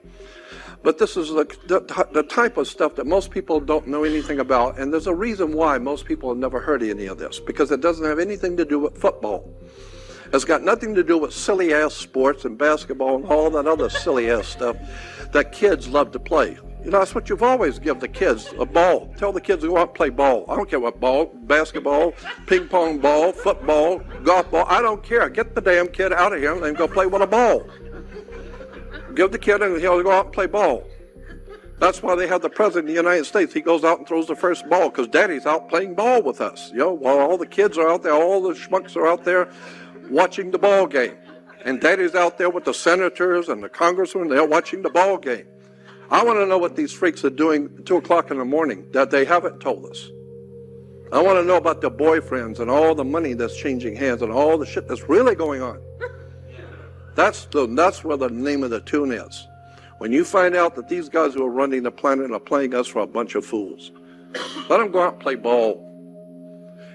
But this is the type of stuff that most people don't know anything about, and there's a reason why most people have never heard any of this, because it doesn't have anything to do with football. It's got nothing to do with silly-ass sports and basketball and all that other silly-ass stuff that kids love to play. That's what you've always give the kids, a ball. Tell the kids to go out and play ball. I don't care what ball, basketball, ping pong ball, football, golf ball. I don't care. Get the damn kid out of here and go play with a ball. Give the kid and he'll go out and play ball. That's why they have the President of the United States. He goes out and throws the first ball because Daddy's out playing ball with us. While all the kids are out there, all the schmucks are out there watching the ball game. And Daddy's out there with the senators and the congressmen. They're watching the ball game. I want to know what these freaks are doing at 2 o'clock in the morning that they haven't told us. I want to know about their boyfriends and all the money that's changing hands and all the shit that's really going on. That's where the name of the tune is. When you find out that these guys who are running the planet are playing us for a bunch of fools, let them go out and play ball.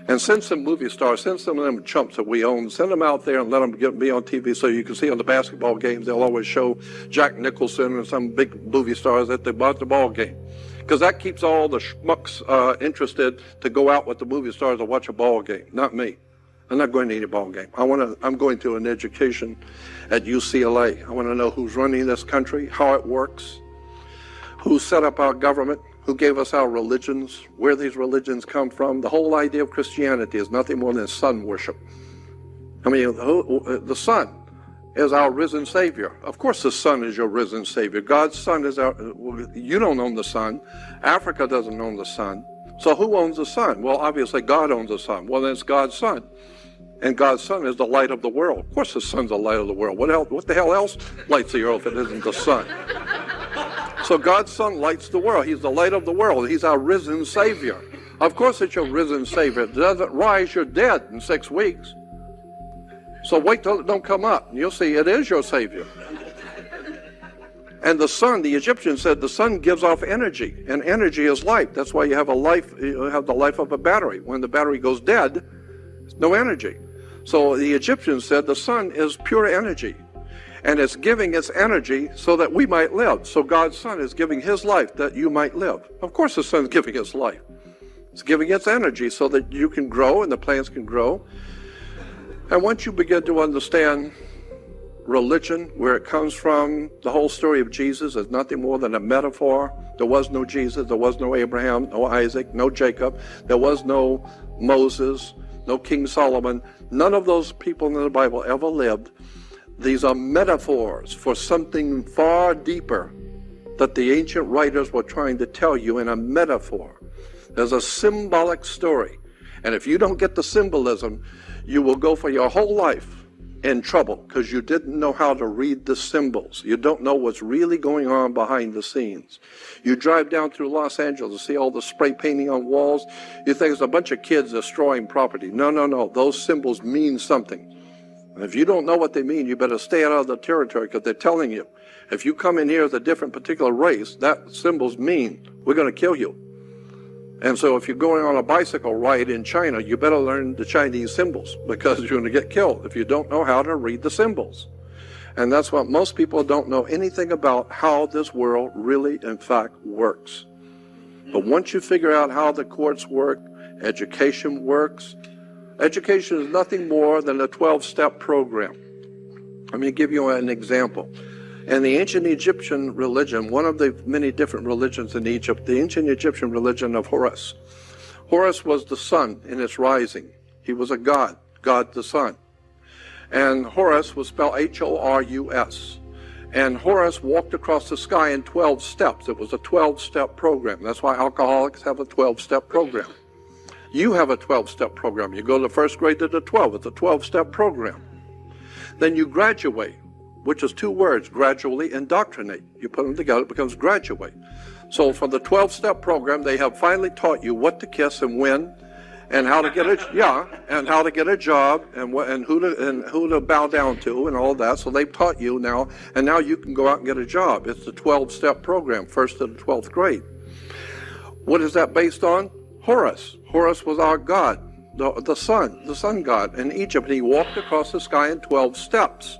And send some movie stars, send some of them chumps that we own, send them out there and let them be on TV so you can see on the basketball games, they'll always show Jack Nicholson and some big movie stars at the ball game. Because that keeps all the schmucks interested to go out with the movie stars and watch a ball game, not me. I'm not going to any ball game. I'm going to an education at UCLA. I want to know who's running this country, how it works, who set up our government, who gave us our religions, where these religions come from. The whole idea of Christianity is nothing more than sun worship. I mean, the sun. is our risen Savior. Of course the sun is your risen Savior. God's sun is our, you don't own the sun. Africa doesn't own the sun. So who owns the sun? Well, obviously God owns the sun. Well, then it's God's sun. And God's sun is the light of the world. Of course the sun's the light of the world. What the hell else lights the earth if it isn't the sun? So God's sun lights the world. He's the light of the world. He's our risen Savior. Of course it's your risen Savior. If it doesn't rise, you're dead in 6 weeks. So wait till it don't come up. And you'll see it is your Savior. And the sun, the Egyptians said the sun gives off energy. And energy is life. That's why you have the life of a battery. When the battery goes dead, there's no energy. So the Egyptians said the sun is pure energy. And it's giving its energy so that we might live. So God's sun is giving his life that you might live. Of course the sun's giving its life. It's giving its energy so that you can grow and the plants can grow. And once you begin to understand religion, where it comes from, the whole story of Jesus is nothing more than a metaphor. There was no Jesus, there was no Abraham, no Isaac, no Jacob. There was no Moses, no King Solomon. None of those people in the Bible ever lived. These are metaphors for something far deeper that the ancient writers were trying to tell you in a metaphor. There's a symbolic story. And if you don't get the symbolism, you will go for your whole life in trouble because you didn't know how to read the symbols. You don't know what's really going on behind the scenes. You drive down through Los Angeles and see all the spray painting on walls. You think it's a bunch of kids destroying property. No, no, no. Those symbols mean something. And if you don't know what they mean, you better stay out of the territory because they're telling you. If you come in here as a different particular race, that symbols mean we're going to kill you. And so if you're going on a bicycle ride in China, you better learn the Chinese symbols because you're going to get killed if you don't know how to read the symbols. And that's what most people don't know anything about, how this world really, in fact, works. But once you figure out how the courts work, education works. Education is nothing more than a 12-step program. Let me give you an example. In the ancient Egyptian religion, one of the many different religions in Egypt, the ancient Egyptian religion of Horus. Horus was the sun in its rising. He was a god, God the sun. And Horus was spelled H-O-R-U-S. And Horus walked across the sky in 12 steps. It was a 12-step program. That's why alcoholics have a 12-step program. You have a 12-step program. You go to the first grade to the 12. It's a 12-step program. Then you graduate, which is 2 words, gradually indoctrinate. You put them together, it becomes graduate. So for the 12-step program, they have finally taught you what to kiss and when, and how to get and how to get a job, and who to bow down to, and all that. So they've taught you now, and now you can go out and get a job. It's the 12-step program, 1st to the 12th grade. What is that based on? Horus. Horus was our god, the sun god in Egypt, and he walked across the sky in 12 steps.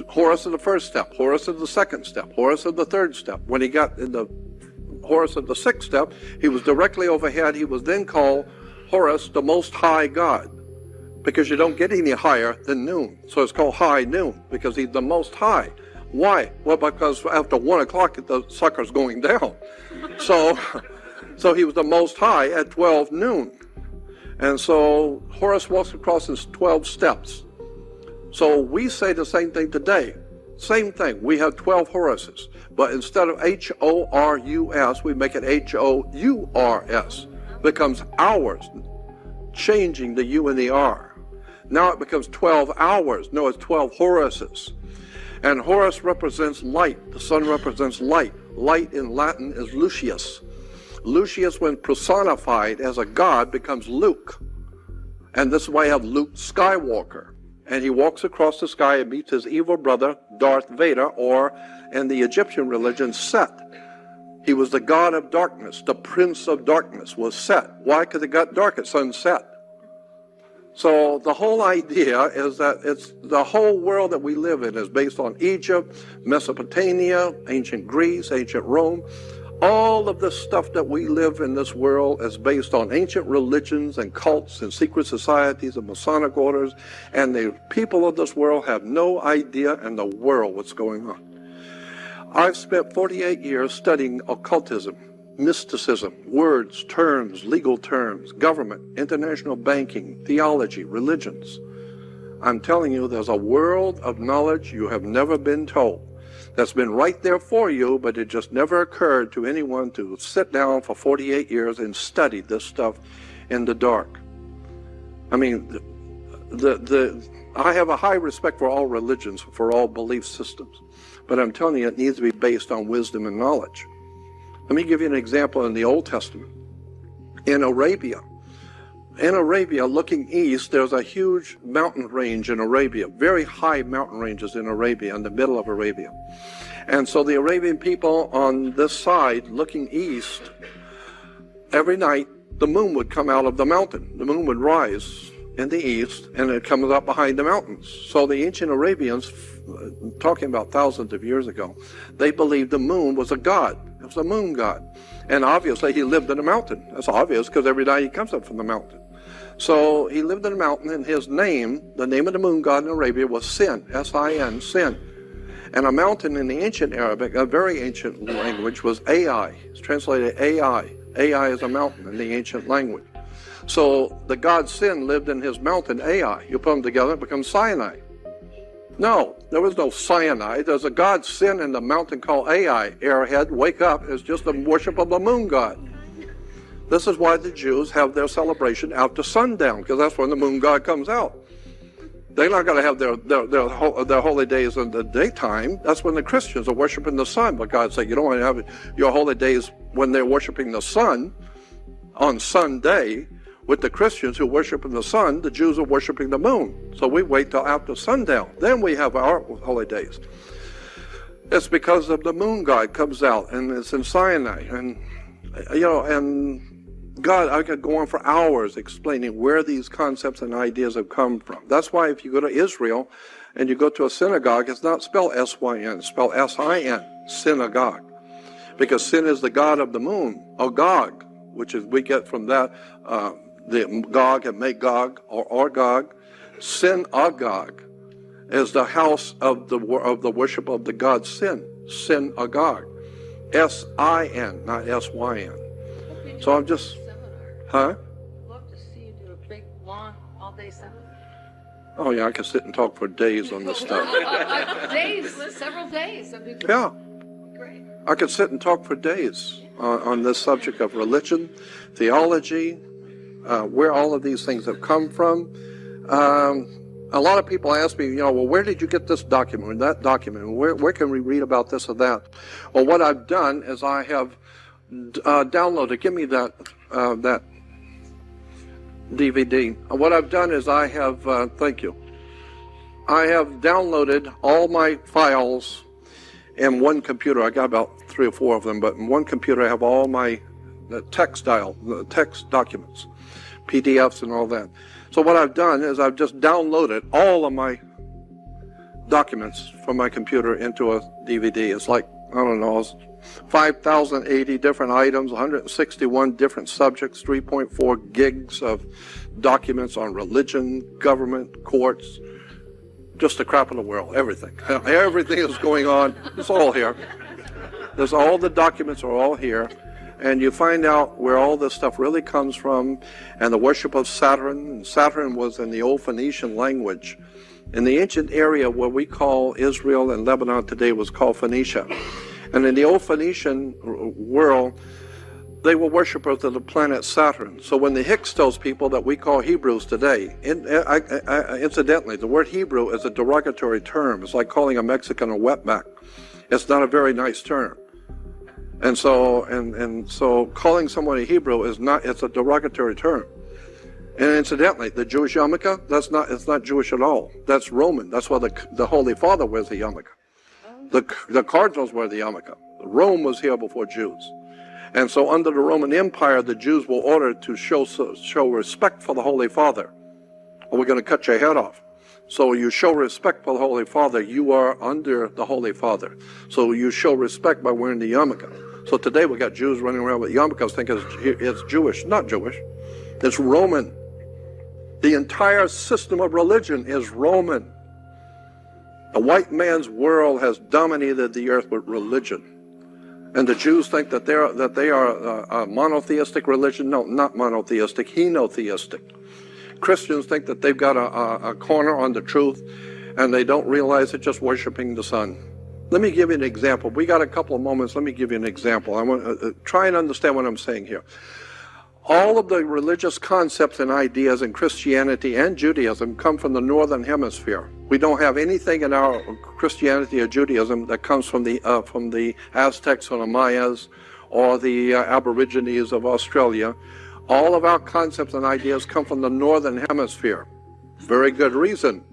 Horus is the first step, Horus is the second step, Horus is the third step. When he got in the Horus of the 6th step, he was directly overhead. He was then called Horus, the Most High God, because you don't get any higher than noon. So it's called high noon, because he's the Most High. Why? Well, because after 1 o'clock, the sucker's going down. So he was the Most High at 12 noon. And so Horus walks across his 12 steps. So we say the same thing today. Same thing. We have 12 Horuses. But instead of H-O-R-U-S, we make it H-O-U-R-S. Becomes hours, changing the U and the R. Now it becomes 12 hours. No, it's 12 Horuses. And Horus represents light. The sun represents light. Light in Latin is Lucius. Lucius, when personified as a god, becomes Luke. And this is why I have Luke Skywalker. And he walks across the sky and meets his evil brother, Darth Vader, or in the Egyptian religion, Set. He was the god of darkness. The prince of darkness was Set. Why? Because it got dark at sunset. So the whole idea is that it's the whole world that we live in is based on Egypt, Mesopotamia, ancient Greece, ancient Rome. All of the stuff that we live in this world is based on ancient religions and cults and secret societies and Masonic orders, and the people of this world have no idea in the world what's going on. I've spent 48 years studying occultism, mysticism, words, terms, legal terms, government, international banking, theology, religions. I'm telling you, there's a world of knowledge you have never been told. That's been right there for you, but it just never occurred to anyone to sit down for 48 years and study this stuff in the dark. I mean, I have a high respect for all religions, for all belief systems, but I'm telling you, it needs to be based on wisdom and knowledge. Let me give you an example in the Old Testament. In Arabia, looking east, there's a huge mountain range in Arabia, very high mountain ranges in Arabia, in the middle of Arabia. And so the Arabian people on this side, looking east, every night the moon would come out of the mountain. The moon would rise in the east, and it comes up behind the mountains. So the ancient Arabians, talking about thousands of years ago, they believed the moon was a god. It was a moon god. And obviously he lived in a mountain. That's obvious, because every night he comes up from the mountain. So he lived in a mountain, and his name, the name of the moon god in Arabia, was Sin, S-I-N, Sin. And a mountain in the ancient Arabic, a very ancient language, was Ai. It's translated Ai. Ai is a mountain in the ancient language. So the god Sin lived in his mountain, Ai. You put them together, it becomes Sinai. No, there was no Sinai. There's a god Sin in the mountain called Ai. Airhead, wake up. It's just the worship of the moon god. This is why the Jews have their celebration after sundown, because that's when the moon god comes out. They're not going to have their holy days in the daytime. That's when the Christians are worshiping the sun. But God said, you don't want to have your holy days when they're worshiping the sun on Sunday. With the Christians who worship in the sun, the Jews are worshiping the moon. So we wait till after sundown. Then we have our holy days. It's because of the moon god comes out, and it's in Sinai. And, you know, and God, I could go on for hours explaining where these concepts and ideas have come from. That's why if you go to Israel and you go to a synagogue, it's not spelled S-Y-N, it's spelled S-I-N, synagogue. Because Sin is the god of the moon, Gog, which is we get from that, the Gog and Magog, or Gog. Synagogue is the house of the worship of the god Sin, Synagogue. S-I-N, not S-Y-N. So I'm just, huh? I'd love to see you do a big, long, all-day seminar. Oh yeah, I could sit and talk for days on this stuff. Days, several days. That'd be Yeah. great. I could sit and talk for days on this subject of religion, theology, where all of these things have come from. A lot of people ask me, you know, well, where did you get this document or that document? Where can we read about this or that? Well, what I've done is I have downloaded. Give me that DVD. What I've done is I have, thank you. I have downloaded all my files in one computer. I got about 3 or 4 of them, but in one computer I have all my text documents, PDFs and all that. So what I've done is I've just downloaded all of my documents from my computer into a DVD. It's like, I don't know, 5,080 different items, 161 different subjects, 3.4 gigs of documents on religion, government, courts, just the crap of the world, everything. Everything is going on. It's all here. There's all the documents are all here. And you find out where all this stuff really comes from, and the worship of Saturn. And Saturn was in the old Phoenician language. In the ancient area where we call Israel and Lebanon today was called Phoenicia. And in the old Phoenician world, they were worshipers of the planet Saturn. So when the Hyksos people that we call Hebrews today, incidentally, the word Hebrew is a derogatory term. It's like calling a Mexican a wetback. It's not a very nice term. And so calling someone a Hebrew is not, it's a derogatory term. And incidentally, the Jewish yarmulke, it's not Jewish at all. That's Roman. That's why the Holy Father wears the yarmulke. The cardinals wear the yarmulke. Rome was here before Jews. And so under the Roman Empire, the Jews were ordered to show respect for the Holy Father, or we're going to cut your head off. So you show respect for the Holy Father, you are under the Holy Father. So you show respect by wearing the yarmulke. So today we got Jews running around with yarmulkes thinking it's Jewish. Not Jewish. It's Roman. The entire system of religion is Roman. The white man's world has dominated the earth with religion. And the Jews think that they are a monotheistic religion. No, not monotheistic, henotheistic. Christians think that they've got a corner on the truth, and they don't realize they're just worshiping the sun. Let me give you an example. We got a couple of moments. Let me give you an example. I want to try and understand what I'm saying here. All of the religious concepts and ideas in Christianity and Judaism come from the northern hemisphere. We don't have anything in our Christianity or Judaism that comes from the Aztecs or the Mayas or the Aborigines of Australia. All of our concepts and ideas come from the northern hemisphere. Very good reason,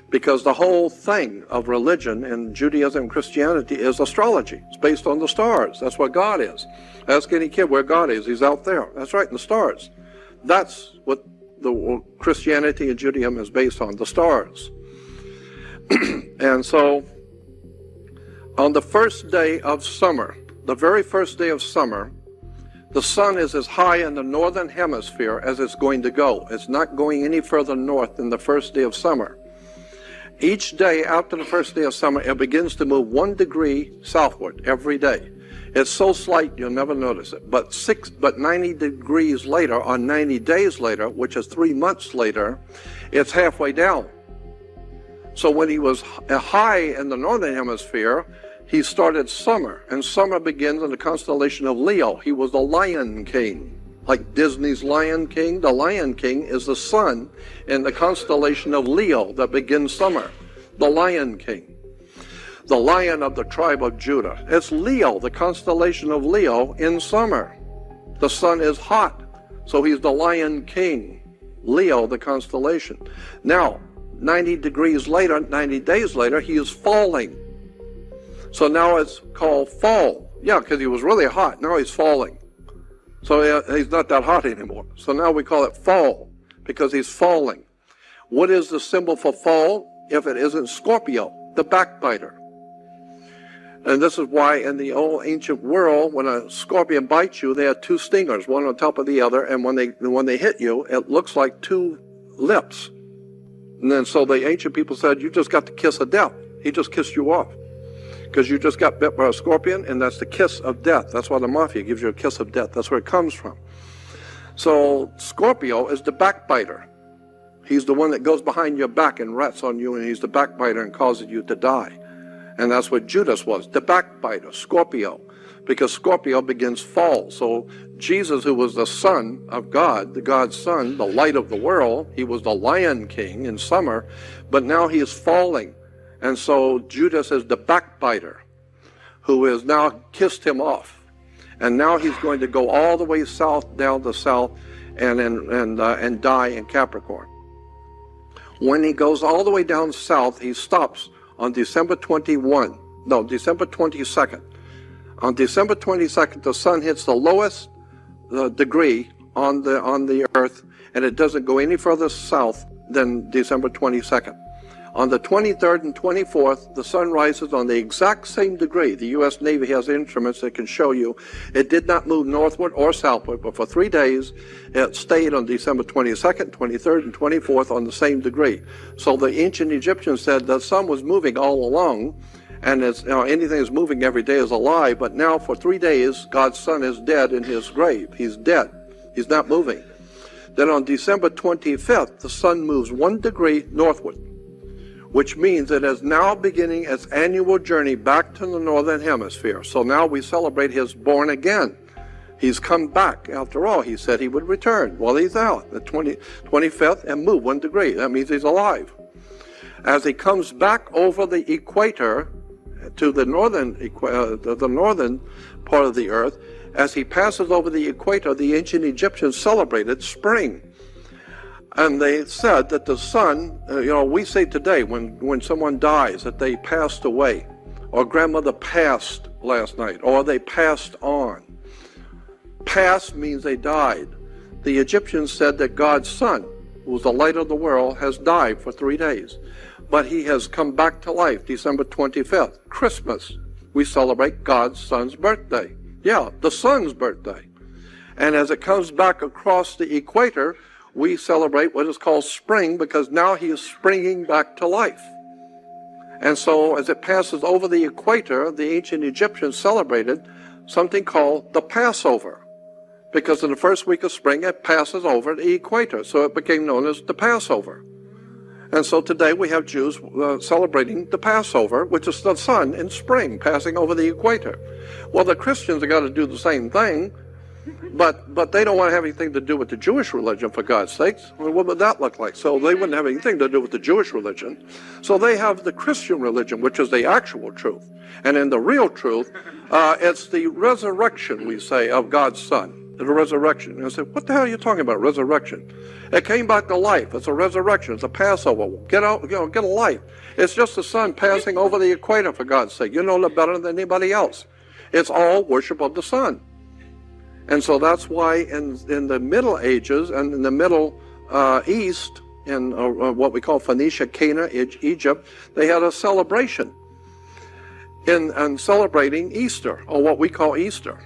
because the whole thing of religion in Judaism and Christianity is astrology. It's based on the stars. That's what God is. Ask any kid where God is. He's out there. That's right, in the stars. That's what the Christianity and Judaism is based on, the stars. And so, on the first day of summer, the very first day of summer, the sun is as high in the northern hemisphere as it's going to go. It's not going any further north than the first day of summer. Each day after the first day of summer, it begins to move 1 degree southward every day. It's so slight you'll never notice it. But 90 degrees later, or 90 days later, which is 3 months later, it's halfway down. So when he was high in the northern hemisphere, he started summer, and summer begins in the constellation of Leo. He was the Lion King. Like Disney's Lion King, the Lion King is the sun in the constellation of Leo that begins summer. The Lion King. The Lion of the tribe of Judah. It's Leo, the constellation of Leo in summer. The sun is hot, so he's the Lion King. Leo, the constellation. Now, 90 degrees later, 90 days later, he is falling. So now it's called fall. Yeah, because he was really hot. Now he's falling. So he's not that hot anymore. So now we call it fall, because he's falling. What is the symbol for fall if it isn't Scorpio, the backbiter? And this is why in the old ancient world, when a scorpion bites you, they have 2 stingers, one on top of the other, and when they hit you, it looks like 2 lips. And then so the ancient people said, you just got the kiss of death. He just kissed you off. Because you just got bit by a scorpion, and that's the kiss of death. That's why the mafia gives you a kiss of death. That's where it comes from. So Scorpio is the backbiter. He's the one that goes behind your back and rats on you, and he's the backbiter and causes you to die. And that's what Judas was, the backbiter, Scorpio. Because Scorpio begins fall. So Jesus, who was the Son of God, the God's Son, the light of the world, he was the Lion King in summer, but now he is falling. And so Judas is the backbiter who has now kissed him off. And now he's going to go all the way south, down the south, and die in Capricorn. When he goes all the way down south, he stops on December 22nd. On December 22nd, the sun hits the lowest degree on the earth, and it doesn't go any further south than December 22nd. On the 23rd and 24th, the sun rises on the exact same degree. The U.S. Navy has instruments that can show you it did not move northward or southward, but for 3 days, it stayed on December 22nd, 23rd, and 24th on the same degree. So the ancient Egyptians said the sun was moving all along, and anything that's moving every day is a lie, but now for 3 days, God's son is dead in his grave. He's dead. He's not moving. Then on December 25th, the sun moves 1 degree northward, which means it is now beginning its annual journey back to the northern hemisphere. So now we celebrate his born again. He's come back. After all, he said he would return. Well, he's out, the 25th, and move 1 degree. That means he's alive. As he comes back over the equator to the northern part of the earth, as he passes over the equator, the ancient Egyptians celebrated spring. And they said that the sun, we say today when someone dies that they passed away, or grandmother passed last night, or they passed on. Passed means they died. The Egyptians said that God's son, who was the light of the world, has died for 3 days. But he has come back to life, December 25th, Christmas. We celebrate God's son's birthday. Yeah, the sun's birthday. And as it comes back across the equator, we celebrate what is called spring, because now he is springing back to life. And so as it passes over the equator, the ancient Egyptians celebrated something called the Passover. because in the first week of spring it passes over the equator, so it became known as the Passover. And so today we have Jews celebrating the Passover, which is the sun in spring passing over the equator. Well, the Christians have got to do the same thing, but they don't want to have anything to do with the Jewish religion, for God's sakes. Well, what would that look like? So they wouldn't have anything to do with the Jewish religion. So they have the Christian religion, which is the actual truth. And in the real truth, it's the resurrection, we say, of God's Son. The resurrection. And I said, what the hell are you talking about, resurrection? It came back to life. It's a resurrection. It's a Passover. Get out, get a life. It's just the sun passing over the equator, for God's sake. You know no better than anybody else. It's all worship of the sun. And so that's why in the Middle Ages and in the Middle East, in what we call Phoenicia, Cain, Egypt, they had a celebration in celebrating Easter, or what we call Easter.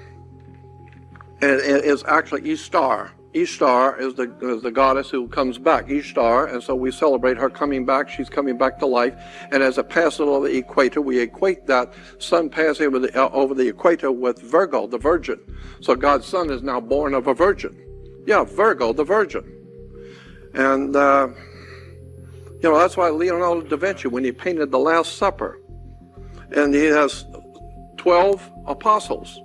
And it is actually Ishtar. Ishtar is the goddess who comes back, Ishtar, and so we celebrate her coming back. She's coming back to life. And as it passes over the equator, we equate that sun passing over the equator with Virgo, the virgin. So God's Son is now born of a virgin. Yeah, Virgo, the virgin. And, that's why Leonardo da Vinci, when he painted the Last Supper, and he has 12 apostles,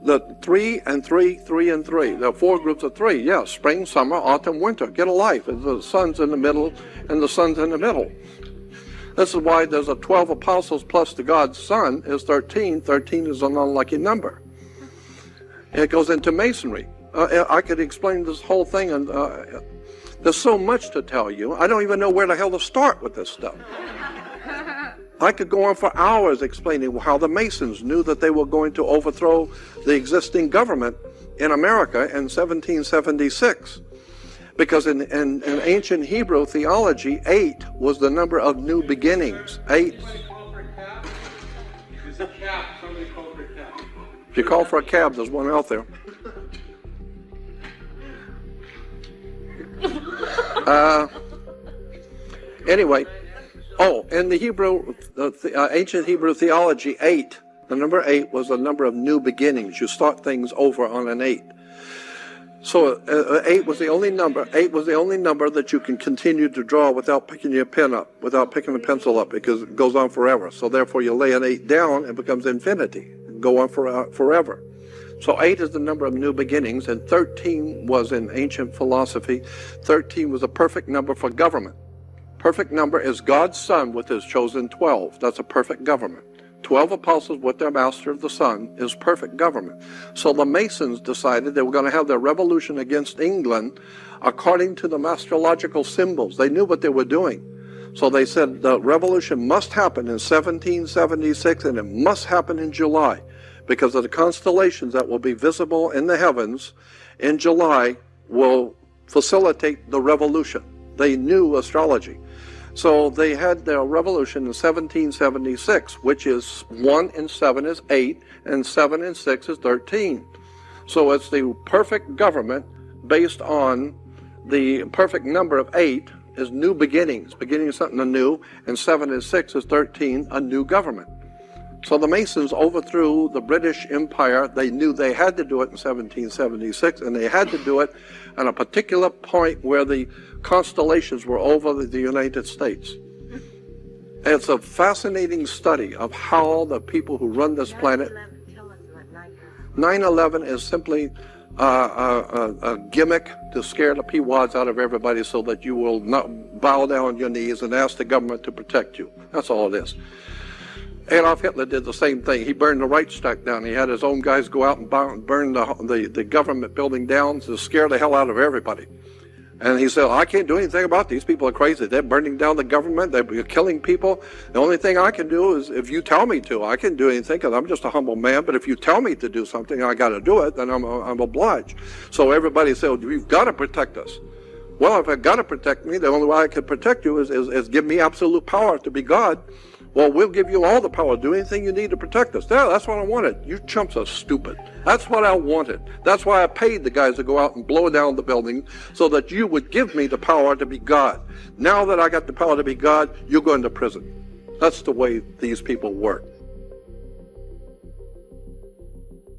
the 3 and 3, 3 and 3. There are 4 groups of 3. Yeah, spring, summer, autumn, winter. Get a life. The sun's in the middle, and the sun's in the middle. This is why there's a 12 apostles plus the God's Son is 13. 13 is an unlucky number. It goes into Masonry. I could explain this whole thing, and there's so much to tell you. I don't even know where the hell to start with this stuff. I could go on for hours explaining how the Masons knew that they were going to overthrow the existing government in America in 1776. Because in ancient Hebrew theology, 8 was the number of new beginnings. 8. If you call for a cab, there's one out there. Anyway. Oh, in the Hebrew, ancient Hebrew theology, 8, the number 8 was the number of new beginnings. You start things over on an 8. So 8 was the only number. 8 was the only number that you can continue to draw without picking your pen up, without picking the pencil up, because it goes on forever. So therefore, you lay an 8 down, it becomes infinity, and go on forever. So 8 is the number of new beginnings, and 13 was in ancient philosophy. 13 was a perfect number for government. Perfect number is God's Son with his chosen 12. That's a perfect government. 12 apostles with their master, the Son, is perfect government. So the Masons decided they were going to have their revolution against England according to the astrological symbols. They knew what they were doing. So they said the revolution must happen in 1776, and it must happen in July, because of the constellations that will be visible in the heavens in July will facilitate the revolution. They knew astrology. So they had their revolution in 1776, which is 1 and 7 is 8, and 7 and 6 is 13. So it's the perfect government based on the perfect number of 8 is new beginnings, beginning of something anew, and 7 and 6 is 13, a new government. So the Masons overthrew the British Empire. They knew they had to do it in 1776, and they had to do it at a particular point where the constellations were over the United States. It's a fascinating study of how the people who run this planet... 9/11 is simply a gimmick to scare the peawads out of everybody so that you will not bow down on your knees and ask the government to protect you. That's all it is. Adolf Hitler did the same thing. He burned the Reichstag down. He had his own guys go out and burn the government building down to scare the hell out of everybody. And he said, I can't do anything about these people are crazy. They're burning down the government. They're killing people. The only thing I can do is if you tell me to. I can do anything because I'm just a humble man. But if you tell me to do something, I got to do it, then I'm obliged. So everybody said, you've got to protect us. Well, if I've got to protect me, the only way I can protect you is give me absolute power to be God. Well, we'll give you all the power. Do anything you need to protect us. Yeah, that's what I wanted. You chumps are stupid. That's what I wanted. That's why I paid the guys to go out and blow down the building so that you would give me the power to be God. Now that I got the power to be God, you're going to prison. That's the way these people work.